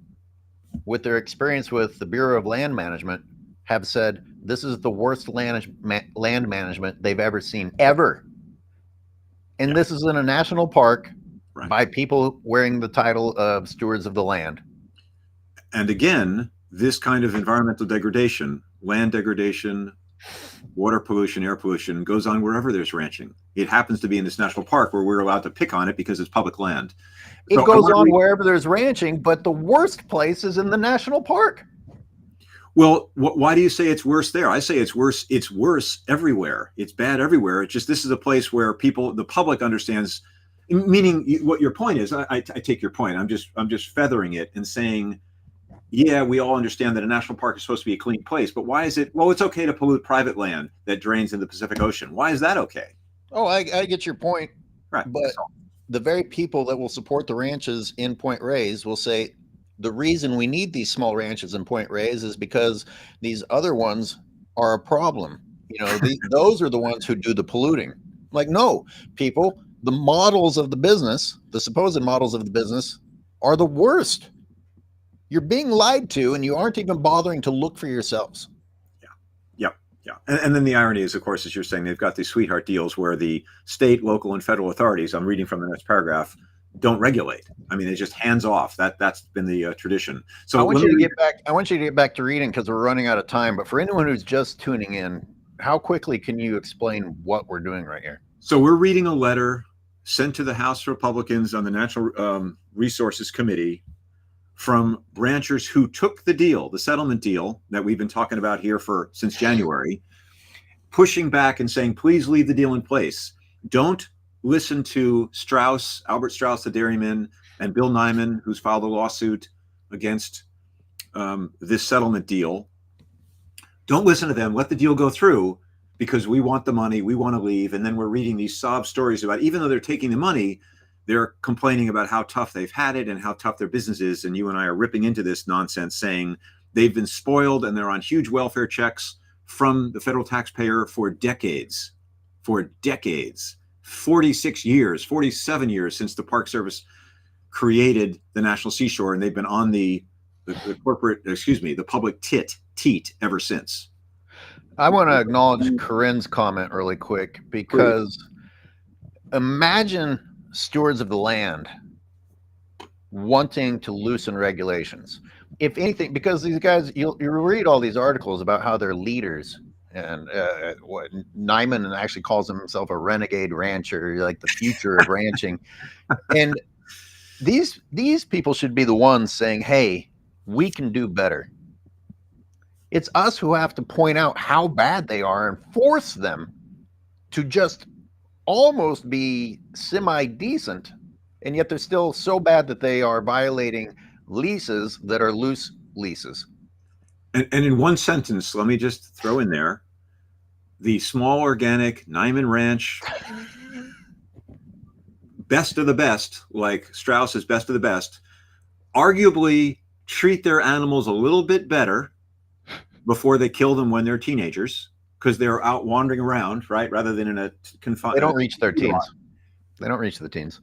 with their experience with the Bureau of Land Management, have said this is the worst land management they've ever seen, ever. And this is in a national park, right, by people wearing the title of stewards of the land. And again, this kind of environmental degradation, land degradation, water pollution, air pollution, goes on wherever there's ranching. It happens to be in this national park where we're allowed to pick on it because it's public land. It goes on wherever there's ranching, but the worst place is in the national park. Well, why do you say it's worse there? I say it's worse. It's worse everywhere. It's bad everywhere. It's just, this is a place where the public understands, meaning what your point is. I take your point. I'm just feathering it and saying, yeah, we all understand that a national park is supposed to be a clean place, but why is it? Well, it's okay to pollute private land that drains in the Pacific Ocean. Why is that okay? Oh, I get your point. Right. But the very people that will support the ranches in Point Reyes will say the reason we need these small ranches in Point Reyes is because these other ones are a problem. Those are the ones who do the polluting. Like, no, people, the models of the business, the supposed models of the business, are the worst. You're being lied to, and you aren't even bothering to look for yourselves. Yeah. And then the irony is, of course, as you're saying, they've got these sweetheart deals where the state, local, and federal authorities, I'm reading from the next paragraph, don't regulate. They just hands off. That's been the tradition. So I want you to get back to reading, because we're running out of time. But for anyone who's just tuning in, how quickly can you explain what we're doing right here? So we're reading a letter sent to the House Republicans on the Natural Resources Committee from ranchers who took the deal, the settlement deal that we've been talking about here since January, pushing back and saying, please leave the deal in place. Don't listen to Albert Strauss, the dairyman, and Bill Nyman, who's filed a lawsuit against this settlement deal. Don't listen to them. Let the deal go through, because we want the money. We want to leave. And then we're reading these sob stories about, even though they're taking the money, they're complaining about how tough they've had it and how tough their business is. And you and I are ripping into this nonsense, saying they've been spoiled and they're on huge welfare checks from the federal taxpayer for decades, 46 years, 47 years since the Park Service created the National Seashore. And they've been on the public teat ever since. I want to acknowledge Corinne's comment really quick, because imagine stewards of the land wanting to loosen regulations. If anything, because these guys, you'll read all these articles about how they're leaders, and what Nyman actually calls himself a renegade rancher, like the future of ranching. And these people should be the ones saying, hey, we can do better. It's us who have to point out how bad they are and force them to just almost be semi-decent, and yet they're still so bad that they are violating leases that are loose leases. And in one sentence, let me just throw in there, the small organic Nyman Ranch, best of the best, like Strauss's best of the best, arguably treat their animals a little bit better before they kill them when they're teenagers, because they're out wandering around, right? Rather than in a confined. They don't reach their teens. They don't reach the teens.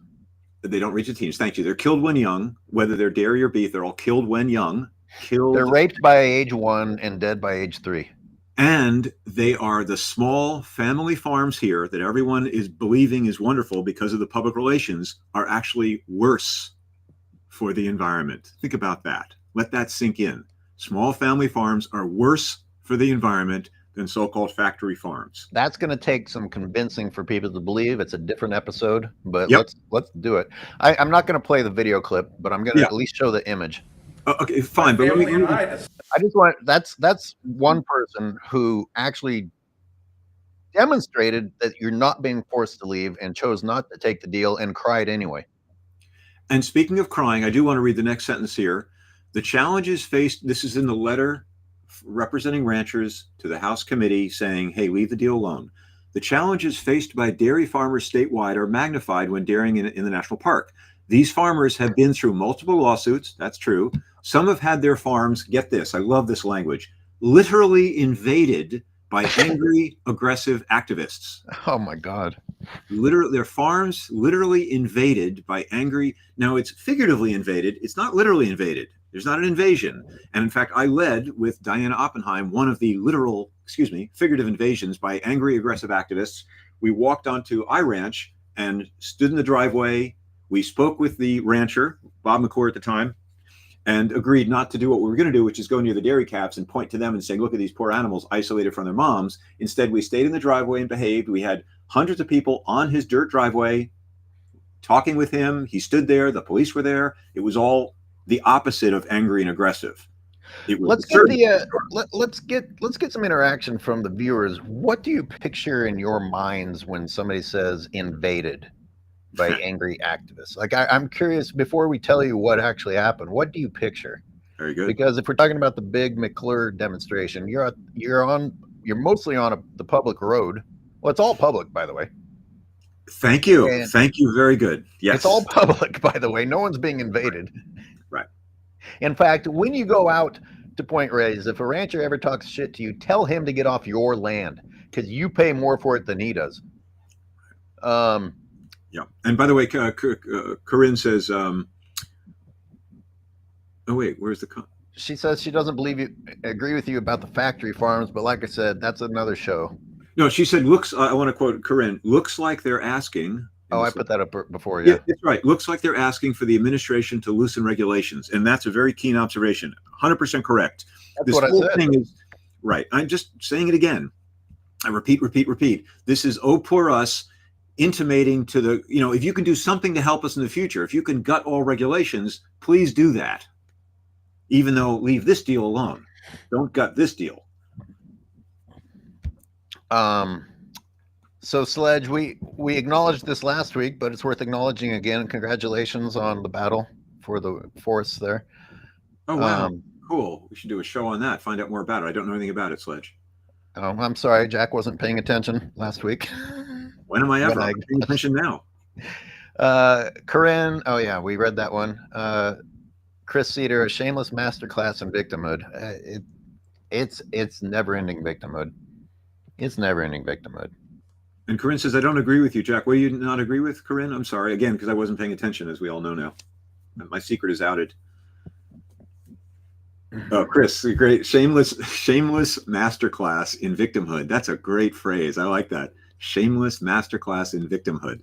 They don't reach the teens. Thank you. They're killed when young, whether they're dairy or beef. They're all killed when young. They're raped by age 1 and dead by age 3. And they are the small family farms here that everyone is believing is wonderful because of the public relations, are actually worse for the environment. Think about that. Let that sink in. Small family farms are worse for the environment than so-called factory farms. That's going to take some convincing for people to believe. It's a different episode, but let's do it. I'm not going to play the video clip, but I'm going to at least show the image. Okay, fine. But I just want, that's one person who actually demonstrated that you're not being forced to leave and chose not to take the deal and cried anyway. And speaking of crying, I do want to read the next sentence here. The challenges faced, this is in the letter representing ranchers to the House committee saying, hey, leave the deal alone. The challenges faced by dairy farmers statewide are magnified when dairying in the national park. These farmers have been through multiple lawsuits. That's true. Some have had their farms, get this, I love this language, literally invaded by angry, aggressive activists. Oh my God. Literally, their farms literally invaded by angry. Now it's figuratively invaded. It's not literally invaded. There's not an invasion. And in fact, I led with Diana Oppenheim one of the figurative invasions by angry, aggressive activists. We walked onto iRanch and stood in the driveway. We spoke with the rancher, Bob McClure at the time, and agreed not to do what we were going to do, which is go near the dairy calves and point to them and say, look at these poor animals isolated from their moms. Instead, we stayed in the driveway and behaved. We had hundreds of people on his dirt driveway talking with him. He stood there. The police were there. It was all the opposite of angry and aggressive. Let's get some interaction from the viewers. What do you picture in your minds when somebody says invaded by angry activists? Like, I'm curious, before we tell you what actually happened, what do you picture? Very good. Because if we're talking about the big McClure demonstration, you're mostly on the public road. Well, it's all public, by the way. Thank you. Thank you. Very good. Yes. It's all public, by the way. No one's being invaded. Right. In fact, when you go out to Point Reyes, if a rancher ever talks shit to you, tell him to get off your land, because you pay more for it than he does. Yeah. And by the way, Corinne says, oh wait, where's the? She says she doesn't agree with you about the factory farms, but like I said, that's another show. No, she said, I want to quote Corinne, looks like they're asking. Oh, I put that up before, yeah. Yeah, that's right. Looks like they're asking for the administration to loosen regulations. And that's a very keen observation. 100% correct. That's what I said. Thing is, right. I'm just saying it again. I repeat. This is, oh, poor us. intimating to the, if you can do something to help us in the future, if you can gut all regulations, please do that. Even though leave this deal alone. Don't gut this deal. So Sledge, we acknowledged this last week, but it's worth acknowledging again. Congratulations on the battle for the forests there. Oh, wow. Cool. We should do a show on that. Find out more about it. I don't know anything about it, Sledge. Oh, I'm sorry. Jack wasn't paying attention last week. When am I ever? I'm paying attention now. Corinne. Oh, yeah. We read that one. Chris Cedar, a shameless masterclass in victimhood. It's never-ending victimhood. It's never-ending victimhood. And Corinne says, I don't agree with you, Jack. What do you not agree with, Corinne? I'm sorry. Again, because I wasn't paying attention, as we all know now. My secret is outed. Oh, Chris, a great shameless masterclass in victimhood. That's a great phrase. I like that. Shameless masterclass in victimhood.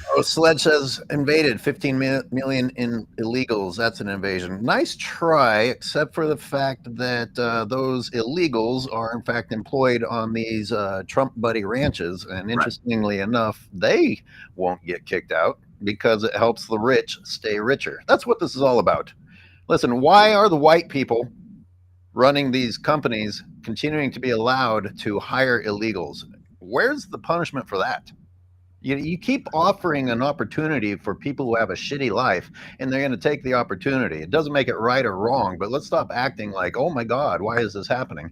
Oh, Sledge says invaded 15 million in illegals. That's an invasion. Nice try, except for the fact that those illegals are in fact employed on these Trump buddy ranches. And interestingly enough, they won't get kicked out because it helps the rich stay richer. That's what this is all about. Listen, why are the white people running these companies continuing to be allowed to hire illegals? Where's the punishment for that? You keep offering an opportunity for people who have a shitty life, and they're going to take the opportunity. It doesn't make it right or wrong, but let's stop acting like, oh my God, why is this happening?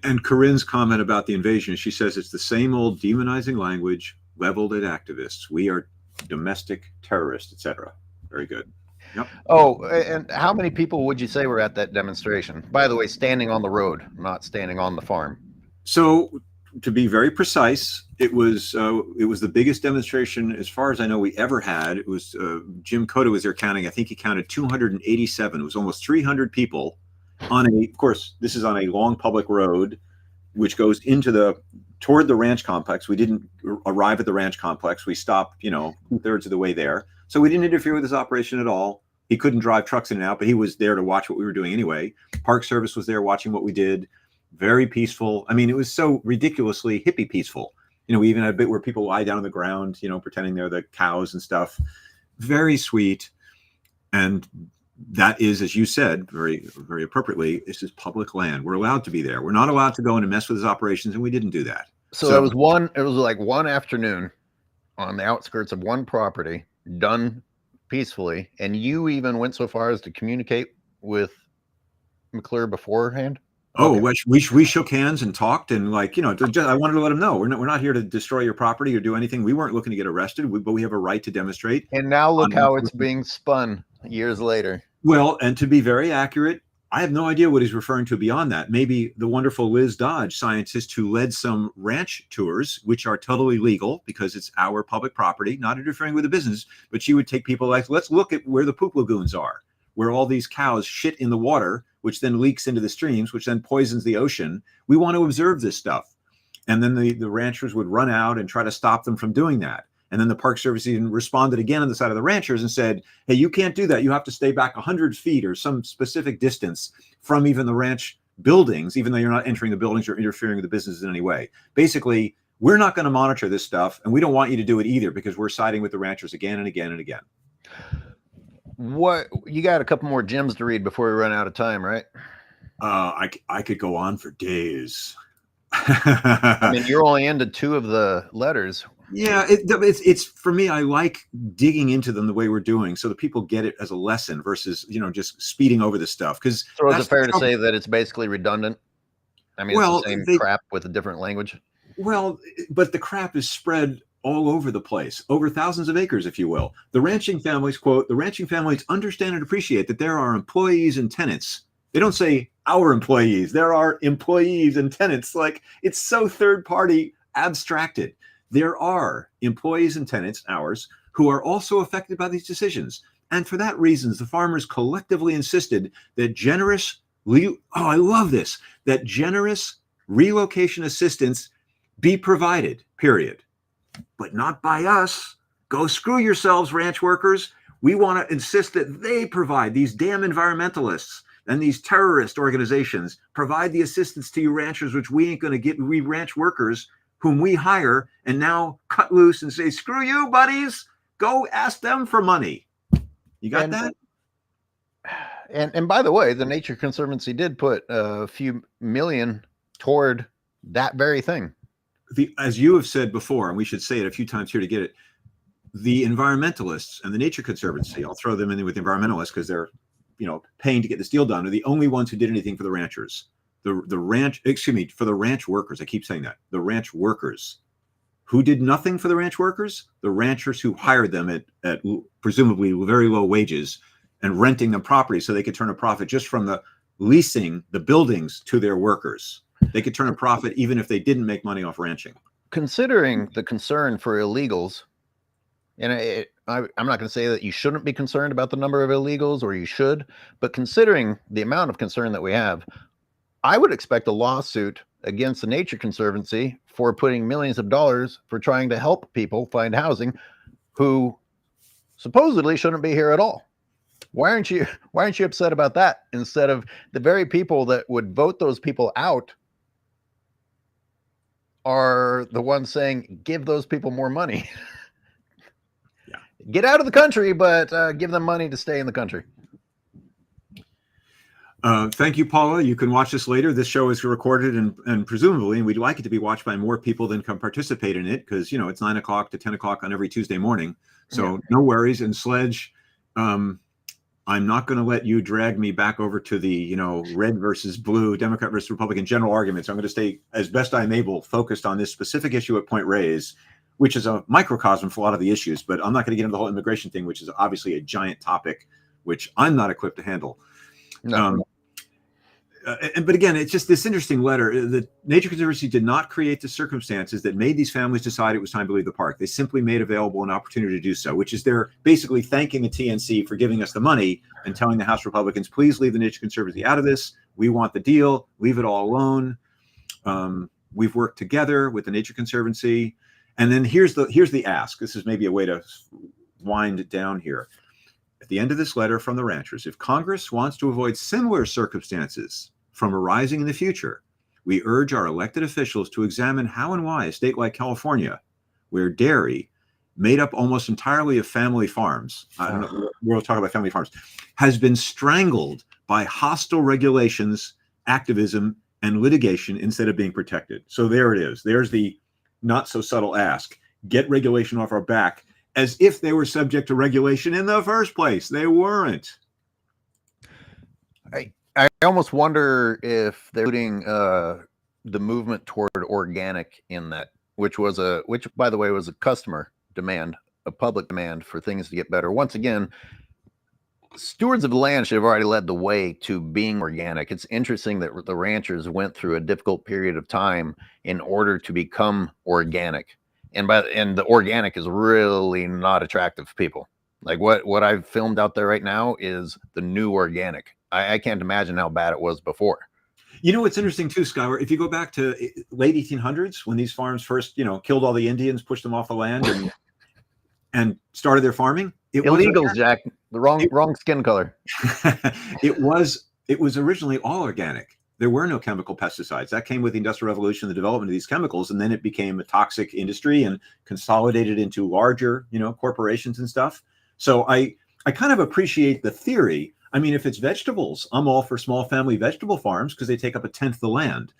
And Corinne's comment about the invasion, she says it's the same old demonizing language leveled at activists. We are domestic terrorists, etc. Very good. Yep. Oh, and how many people would you say were at that demonstration? By the way, standing on the road, not standing on the farm. So, to be very precise, it was the biggest demonstration, as far as I know, we ever had. It was Jim Cota was there counting. I think he counted 287. It was almost 300 people on a. Of course, this is on a long public road, which goes toward the ranch complex. We didn't arrive at the ranch complex. We stopped, 2/3 of the way there. So we didn't interfere with his operation at all. He couldn't drive trucks in and out, but he was there to watch what we were doing anyway. Park Service was there watching what we did. Very peaceful. I mean, it was so ridiculously hippie peaceful. We even had a bit where people lie down on the ground, pretending they're the cows and stuff. Very sweet. And that is, as you said, very, very appropriately, this is public land. We're allowed to be there. We're not allowed to go in and mess with his operations, and we didn't do that. So it was like one afternoon on the outskirts of one property, done peacefully, and you even went so far as to communicate with McClure beforehand. Oh, okay. we shook hands and talked, and I wanted to let him know we're not here to destroy your property or do anything. We weren't looking to get arrested, but we have a right to demonstrate. And now look how it's being spun years later. Well, and to be very accurate, I have no idea what he's referring to beyond that. Maybe the wonderful Liz Dodge, scientist who led some ranch tours, which are totally legal because it's our public property, not interfering with the business. But she would take people like, let's look at where the poop lagoons are, where all these cows shit in the water, which then leaks into the streams, which then poisons the ocean. We want to observe this stuff. And then the ranchers would run out and try to stop them from doing that. And then the Park Service even responded again on the side of the ranchers and said, hey, you can't do that. You have to stay back 100 feet or some specific distance from even the ranch buildings, even though you're not entering the buildings or interfering with the businesses in any way. Basically, we're not going to monitor this stuff, and we don't want you to do it either because we're siding with the ranchers again and again and again. What, you got a couple more gems to read before we run out of time, right? I could go on for days. I mean, you're only into 2 of the letters. Yeah, it's for me. I like digging into them the way we're doing, so that people get it as a lesson versus just speeding over the stuff. Because so is it fair to say that it's basically redundant? I mean, it's the same crap with a different language. Well, but the crap is spread all over the place, over thousands of acres, if you will. The ranching families, quote, the ranching families understand and appreciate that there are employees and tenants. They don't say our employees. There are employees and tenants. Like, it's so third party abstracted. There are employees and tenants, ours, who are also affected by these decisions. And for that reason, the farmers collectively insisted that generous relocation assistance be provided, period. But not by us. Go screw yourselves, ranch workers. We want to insist that they provide, these damn environmentalists and these terrorist organizations provide the assistance to you ranchers, which we ain't going to get, we ranch workers whom we hire and now cut loose and say, screw you, buddies, go ask them for money. You got that? And by the way, the Nature Conservancy did put a few million toward that very thing. As you have said before, and we should say it a few times here to get it, the environmentalists and the Nature Conservancy, I'll throw them in with the environmentalists because they're, paying to get this deal done, are the only ones who did anything for the ranchers. For the ranch workers. I keep saying that. The ranch workers. Who did nothing for the ranch workers? The ranchers who hired them at presumably very low wages and renting them property so they could turn a profit just from the leasing the buildings to their workers. They could turn a profit even if they didn't make money off ranching. Considering the concern for illegals, and I'm not going to say that you shouldn't be concerned about the number of illegals, or you should, but considering the amount of concern that we have, I would expect a lawsuit against the Nature Conservancy for putting millions of dollars for trying to help people find housing who supposedly shouldn't be here at all. Why aren't you upset about that instead of the very people that would vote those people out are the ones saying, give those people more money. Yeah. Get out of the country, but give them money to stay in the country. Thank you, Paula. You can watch this later. This show is recorded and presumably, and we'd like it to be watched by more people than can participate in it because, it's 9 o'clock to 10 o'clock on every Tuesday morning. So no worries. And Sledge, I'm not going to let you drag me back over to the, red versus blue, Democrat versus Republican general arguments. I'm going to stay, as best I'm able, focused on this specific issue at Point Reyes, which is a microcosm for a lot of the issues. But I'm not going to get into the whole immigration thing, which is obviously a giant topic, which I'm not equipped to handle. No. But again, it's just this interesting letter. The Nature Conservancy did not create the circumstances that made these families decide it was time to leave the park. They simply made available an opportunity to do so, which is they're basically thanking the TNC for giving us the money and telling the House Republicans, please leave the Nature Conservancy out of this. We want the deal. Leave it all alone. We've worked together with the Nature Conservancy. And then here's the ask. This is maybe a way to wind it down here. At the end of this letter from the ranchers, if Congress wants to avoid similar circumstances from arising in the future, we urge our elected officials to examine how and why a state like California, where dairy, made up almost entirely of family farms, I don't know, we'll talk about family farms, has been strangled by hostile regulations, activism, and litigation instead of being protected. So there it is. There's the not so subtle ask. Get regulation off our back, as if they were subject to regulation in the first place. They weren't. I almost wonder if they're putting the movement toward organic in that, which by the way was a customer demand, a public demand for things to get better. Once again, stewards of the land should have already led the way to being organic. It's interesting that the ranchers went through a difficult period of time in order to become organic. And the organic is really not attractive to people. Like what I've filmed out there right now is the new organic. I can't imagine how bad it was before. What's interesting too, Schuyler, if you go back to late 1800s when these farms first, killed all the Indians, pushed them off the land and started their farming. Illegals, Jack. The wrong skin color. It was originally all organic. There were no chemical pesticides. That came with the Industrial Revolution, the development of these chemicals, and then it became a toxic industry and consolidated into larger, corporations and stuff. So I kind of appreciate the theory. I mean, if it's vegetables, I'm all for small family vegetable farms because they take up 1/10 the land.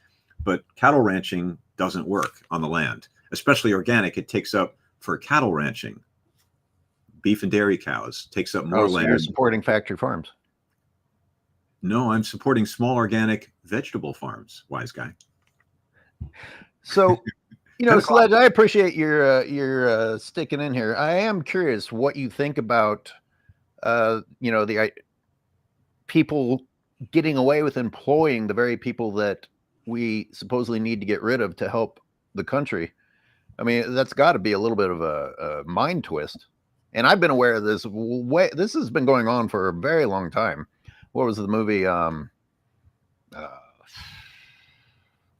But cattle ranching doesn't work on the land, especially organic. It takes up, for cattle ranching, beef and dairy cows, takes up more land. You're supporting factory farms. No, I'm supporting small organic vegetable farms, wise guy. So, Sledge, I appreciate your sticking in here. I am curious what you think about, the people getting away with employing the very people that we supposedly need to get rid of to help the country. I mean, that's got to be a little bit of a mind twist. And I've been aware of this. This has been going on for a very long time. What was the movie?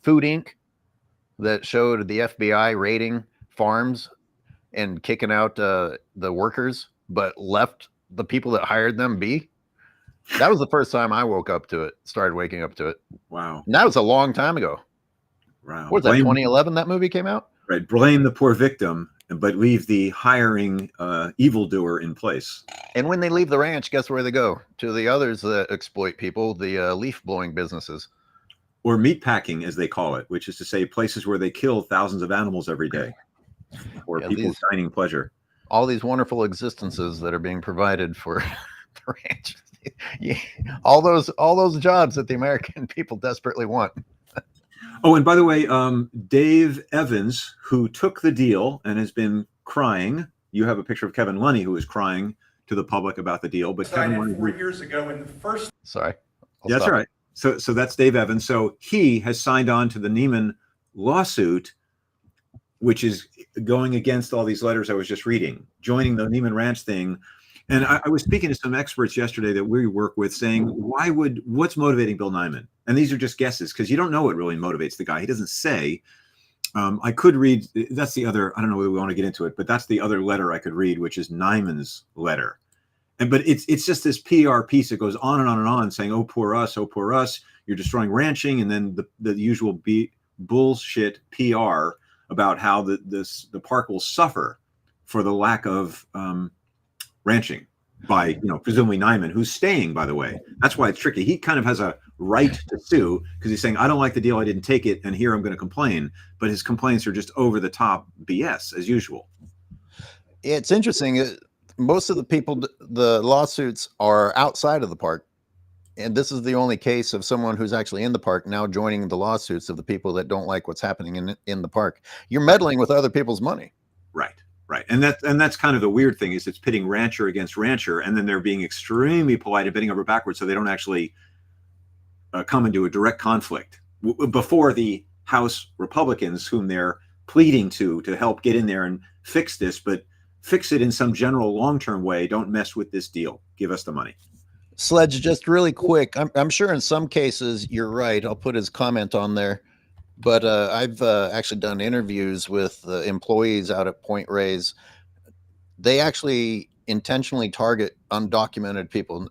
Food Inc. that showed the FBI raiding farms and kicking out the workers, but left the people that hired them be. That was the first time I started waking up to it. Wow. And that was a long time ago. Wow. What was that, 2011 that movie came out? Right. Blame the poor victim, but leave the hiring evildoer in place. And when they leave the ranch, guess where they go? To the others that exploit people, the leaf blowing businesses. Or meat packing, as they call it, which is to say places where they kill thousands of animals every day for people's dining pleasure. All these wonderful existences that are being provided for the ranch. Yeah, all those jobs that the American people desperately want. Oh, and by the way, Dave Evans, who took the deal and has been crying. You have a picture of Kevin Lunny, who was crying to the public about the deal. But Kevin Lunny 4 years ago in the first. Sorry. That's right. So that's Dave Evans. So he has signed on to the Neiman lawsuit, which is going against all these letters I was just reading, joining the Neiman Ranch thing. And I was speaking to some experts yesterday that we work with saying, what's motivating Bill Neiman? And these are just guesses because you don't know what really motivates the guy. He doesn't say. I could read, that's the other, I don't know whether we want to get into it, but that's the other letter I could read, which is Neiman's letter. But it's just this PR piece that goes on and on and on saying, oh, poor us, you're destroying ranching. And then the usual bullshit PR about how the park will suffer for the lack of ranching by, presumably Neiman, who's staying, by the way. That's why it's tricky. He kind of has a right to sue because he's saying, I don't like the deal, I didn't take it, and here I'm going to complain. But his complaints are just over the top BS as usual. It's interesting. Most of the people, the lawsuits are outside of the park. And this is the only case of someone who's actually in the park now joining the lawsuits of the people that don't like what's happening in the park. You're meddling with other people's money. Right. Right. And that's kind of the weird thing is it's pitting rancher against rancher. And then they're being extremely polite and bending over backwards so they don't actually come into a direct conflict before the House Republicans, whom they're pleading to help get in there and fix this, but fix it in some general long-term way. Don't mess with this deal. Give us the money. Sledge, just really quick. I'm sure in some cases you're right. I'll put his comment on there. But I've actually done interviews with employees out at Point Reyes. They actually intentionally target undocumented people.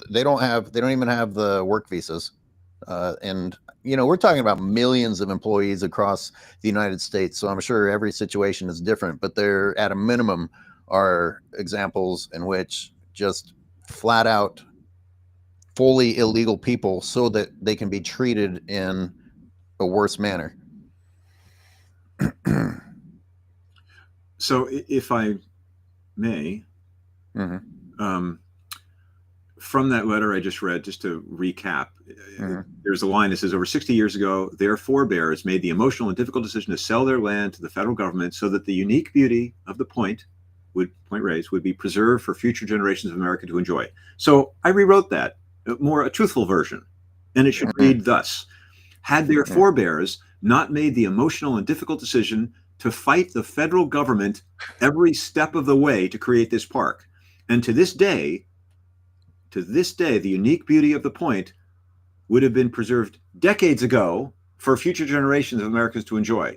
They don't even have the work visas. And we're talking about millions of employees across the United States. So I'm sure every situation is different, but there at a minimum are examples in which just flat out fully illegal people so that they can be treated in a worse manner. So if I may, from that letter I just read, just to recap, there's a line that says, over 60 years ago, their forebears made the emotional and difficult decision to sell their land to the federal government so that the unique beauty of the Point Reyes would be preserved for future generations of America to enjoy. So I rewrote that, a truthful version, and it should read thus. Had their forebears not made the emotional and difficult decision to fight the federal government every step of the way to create this park, and to this day, the unique beauty of the Point would have been preserved decades ago for future generations of Americans to enjoy.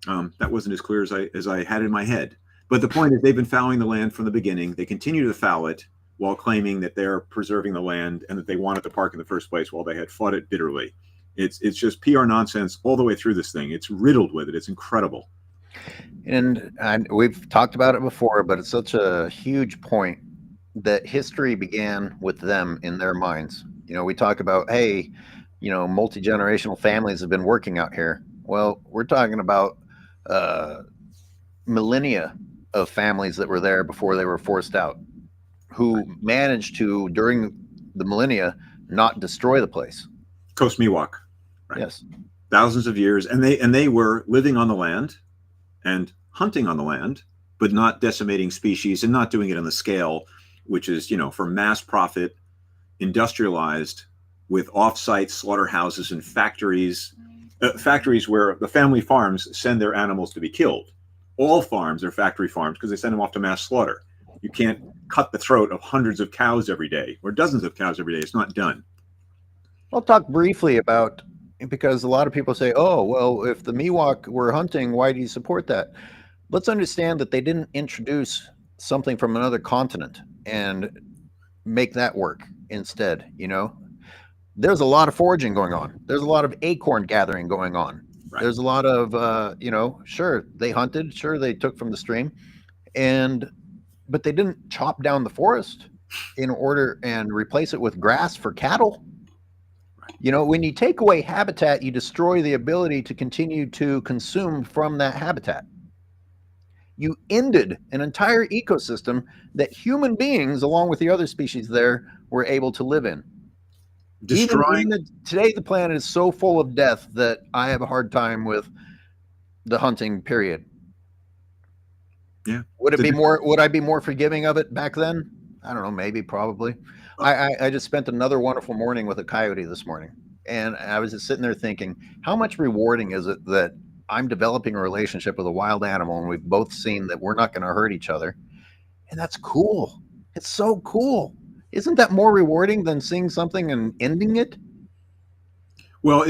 That wasn't as clear as I had in my head. But the point is they've been fouling the land from the beginning. They continue to foul it while claiming that they're preserving the land and that they wanted the park in the first place while they had fought it bitterly. It's just PR nonsense all the way through this thing. It's riddled with it. It's incredible. And we've talked about it before, but it's such a huge point that history began with them in their minds. We talk about, hey, multi-generational families have been working out here. Well, we're talking about millennia of families that were there before they were forced out, who managed to, during the millennia, not destroy the place. Coast Miwok. Right? Yes. Thousands of years. And they were living on the land and hunting on the land, but not decimating species and not doing it on the scale, which is, for mass profit, industrialized with off-site slaughterhouses and factories where the family farms send their animals to be killed. All farms are factory farms because they send them off to mass slaughter. You can't cut the throat of hundreds of cows every day or dozens of cows every day. It's not done. I'll talk briefly about, because a lot of people say, oh, well, if the Miwok were hunting, why do you support that? Let's understand that they didn't introduce something from another continent and make that work instead. There's a lot of foraging going on. There's a lot of acorn gathering going on. Right. There's a lot of, sure, they hunted, sure, they took from the stream, but they didn't chop down the forest in order and replace it with grass for cattle. When you take away habitat, you destroy the ability to continue to consume from that habitat. You ended an entire ecosystem that human beings, along with the other species there, were able to live in. Destroying. Today, the planet is so full of death that I have a hard time with the hunting period. Yeah. Would I be more forgiving of it back then? I don't know, maybe, probably. I just spent another wonderful morning with a coyote this morning, and I was just sitting there thinking, how much rewarding is it that I'm developing a relationship with a wild animal, and we've both seen that we're not going to hurt each other, and that's cool. It's so cool. Isn't that more rewarding than seeing something and ending it? Well,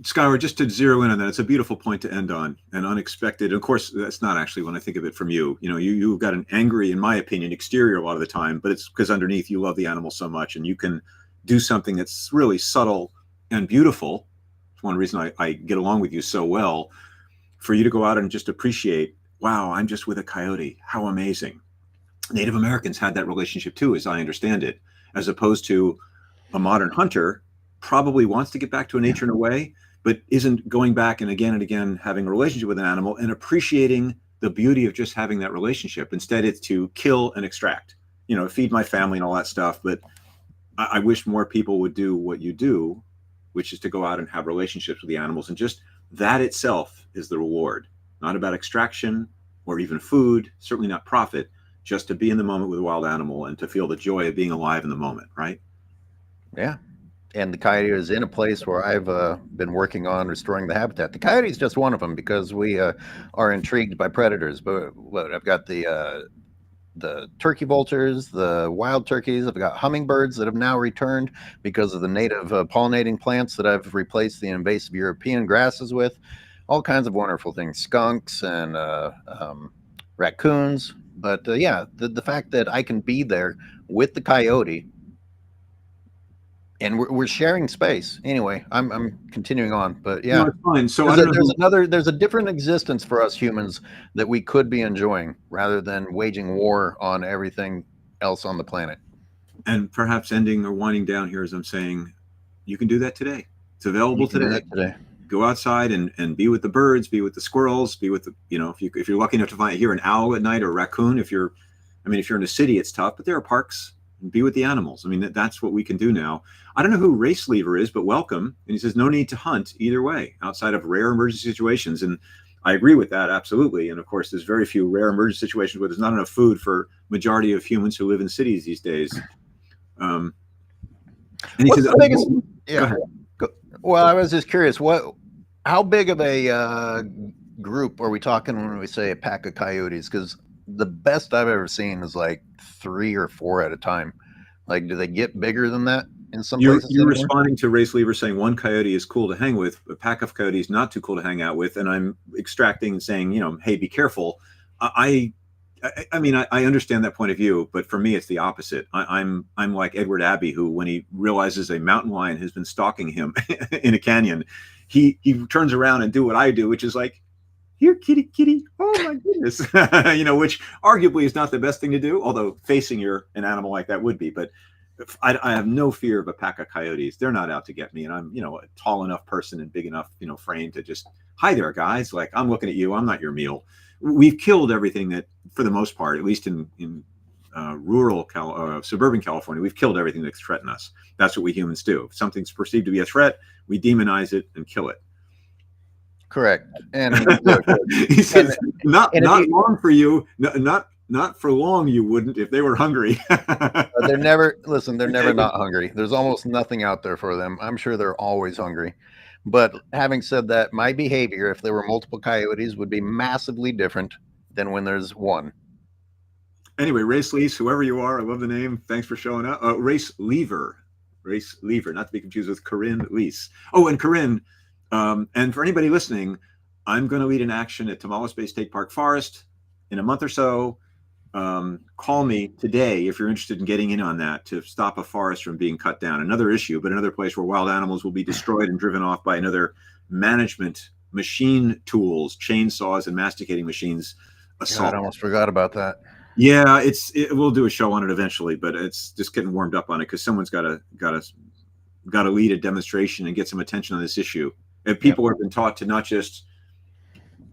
Skyward, just to zero in on that, it's a beautiful point to end on, and unexpected. Of course, that's not actually when I think of it from you. You've got an angry, in my opinion, exterior a lot of the time, but it's because underneath you love the animal so much, and you can do something that's really subtle and beautiful. It's one reason I get along with you so well, for you to go out and just appreciate, wow, I'm just with a coyote. How amazing. Native Americans had that relationship too, as I understand it, as opposed to a modern hunter probably wants to get back to nature in a way, but isn't going back and again having a relationship with an animal and appreciating the beauty of just having that relationship. Instead, it's to kill and extract, feed my family and all that stuff. But I wish more people would do what you do, which is to go out and have relationships with the animals. And just that itself is the reward, not about extraction or even food, certainly not profit, just to be in the moment with a wild animal and to feel the joy of being alive in the moment, right? Yeah. And the coyote is in a place where I've been working on restoring the habitat. The coyote is just one of them because we are intrigued by predators. But I've got the turkey vultures, the wild turkeys. I've got hummingbirds that have now returned because of the native pollinating plants that I've replaced the invasive European grasses with. All kinds of wonderful things, skunks and raccoons. But the fact that I can be there with the coyote, and we're sharing space. Anyway, I'm continuing on, but yeah, no, it's fine. So I don't know. There's a different existence for us humans that we could be enjoying rather than waging war on everything else on the planet. And perhaps ending or winding down here, as I'm saying, you can do that today. It's available You can do today. that today. Go outside and be with the birds, be with the squirrels, be with the, if you're lucky enough to hear an owl at night or a raccoon. If you're in a city, it's tough, but there are parks. And be with the animals. I mean, that's what we can do now. I don't know who Race Lever is, but welcome. And he says, no need to hunt either way outside of rare emergency situations. And I agree with that, absolutely. And of course, there's very few rare emergency situations where there's not enough food for majority of humans who live in cities these days. And he What's says, the biggest? Yeah. Go ahead. Well, I was just curious. How big of a group are we talking when we say a pack of coyotes? Because the best I've ever seen is like 3 or 4 at a time. Like, do they get bigger than that in some places? You're responding to Race Lever saying one coyote is cool to hang with, a pack of coyotes not too cool to hang out with, and I'm extracting and saying, hey, be careful. I mean, I understand that point of view, but for me, it's the opposite. I'm like Edward Abbey, who, when he realizes a mountain lion has been stalking him in a canyon, he turns around and do what I do, which is like, here, kitty, oh my goodness, which arguably is not the best thing to do, although facing an animal like that would be. But I have no fear of a pack of coyotes. They're not out to get me, and I'm a tall enough person and big enough frame to just, hi there, guys, like, I'm looking at you, I'm not your meal. We've killed everything that, for the most part, at least in rural suburban California, we've killed everything that threatens us. That's what we humans do. If something's perceived to be a threat, we demonize it and kill it. Correct. And he says, not long for you, not for long you wouldn't if they were hungry. They're never not hungry. There's almost nothing out there for them. I'm sure they're always hungry. But having said that, my behavior, if there were multiple coyotes, would be massively different than when there's one. Anyway, Race Lease, whoever you are, I love the name. Thanks for showing up. Race Lever, not to be confused with Corinne Lease. Oh, and Corinne, and for anybody listening, I'm going to lead an action at Tamales Bay State Park Forest in a month or so. Call me today if you're interested in getting in on that, to stop a forest from being cut down. Another issue, but another place where wild animals will be destroyed and driven off by another management machine tools, chainsaws and masticating machines assault. God, I almost forgot about that. Yeah, we'll do a show on it eventually, but it's just getting warmed up on it because someone's got to lead a demonstration and get some attention on this issue. And people have been taught to not just,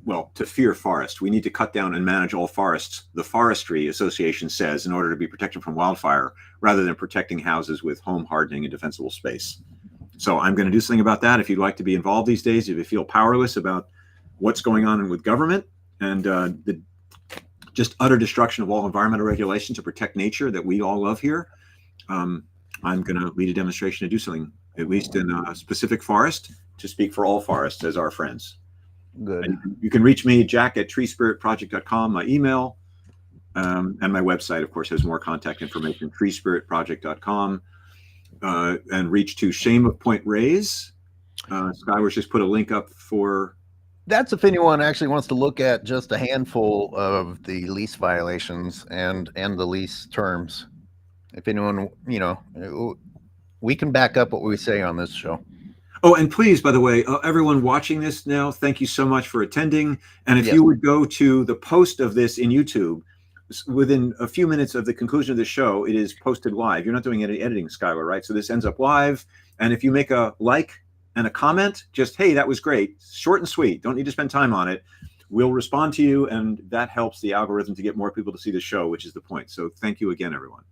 well, to fear forest. We need to cut down and manage all forests, the Forestry Association says, in order to be protected from wildfire, rather than protecting houses with home hardening and defensible space. So I'm going to do something about that. If you'd like to be involved these days, if you feel powerless about what's going on with government and the just utter destruction of all environmental regulation to protect nature that we all love here, I'm going to lead a demonstration to do something, at least in a specific forest, to speak for all forests as our friends. Good. And you can reach me, jack@treespiritproject.com, my email, and my website, of course, has more contact information, treespiritproject.com, and reach to Shame of Point Reyes. Skywar's just put a link up for... That's if anyone actually wants to look at just a handful of the lease violations and the lease terms. If anyone, we can back up what we say on this show. Oh, and please, by the way, everyone watching this now, thank you so much for attending. And if you would go to the post of this in YouTube, within a few minutes of the conclusion of the show, it is posted live. You're not doing any editing, Skylar, right? So this ends up live. And if you make a like and a comment, just, hey, that was great. Short and sweet. Don't need to spend time on it. We'll respond to you, and that helps the algorithm to get more people to see the show, which is the point. So thank you again, everyone.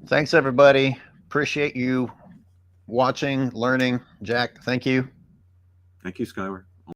Thanks, everybody. Appreciate you watching, learning. Jack, thank you. Thank you, Skylar.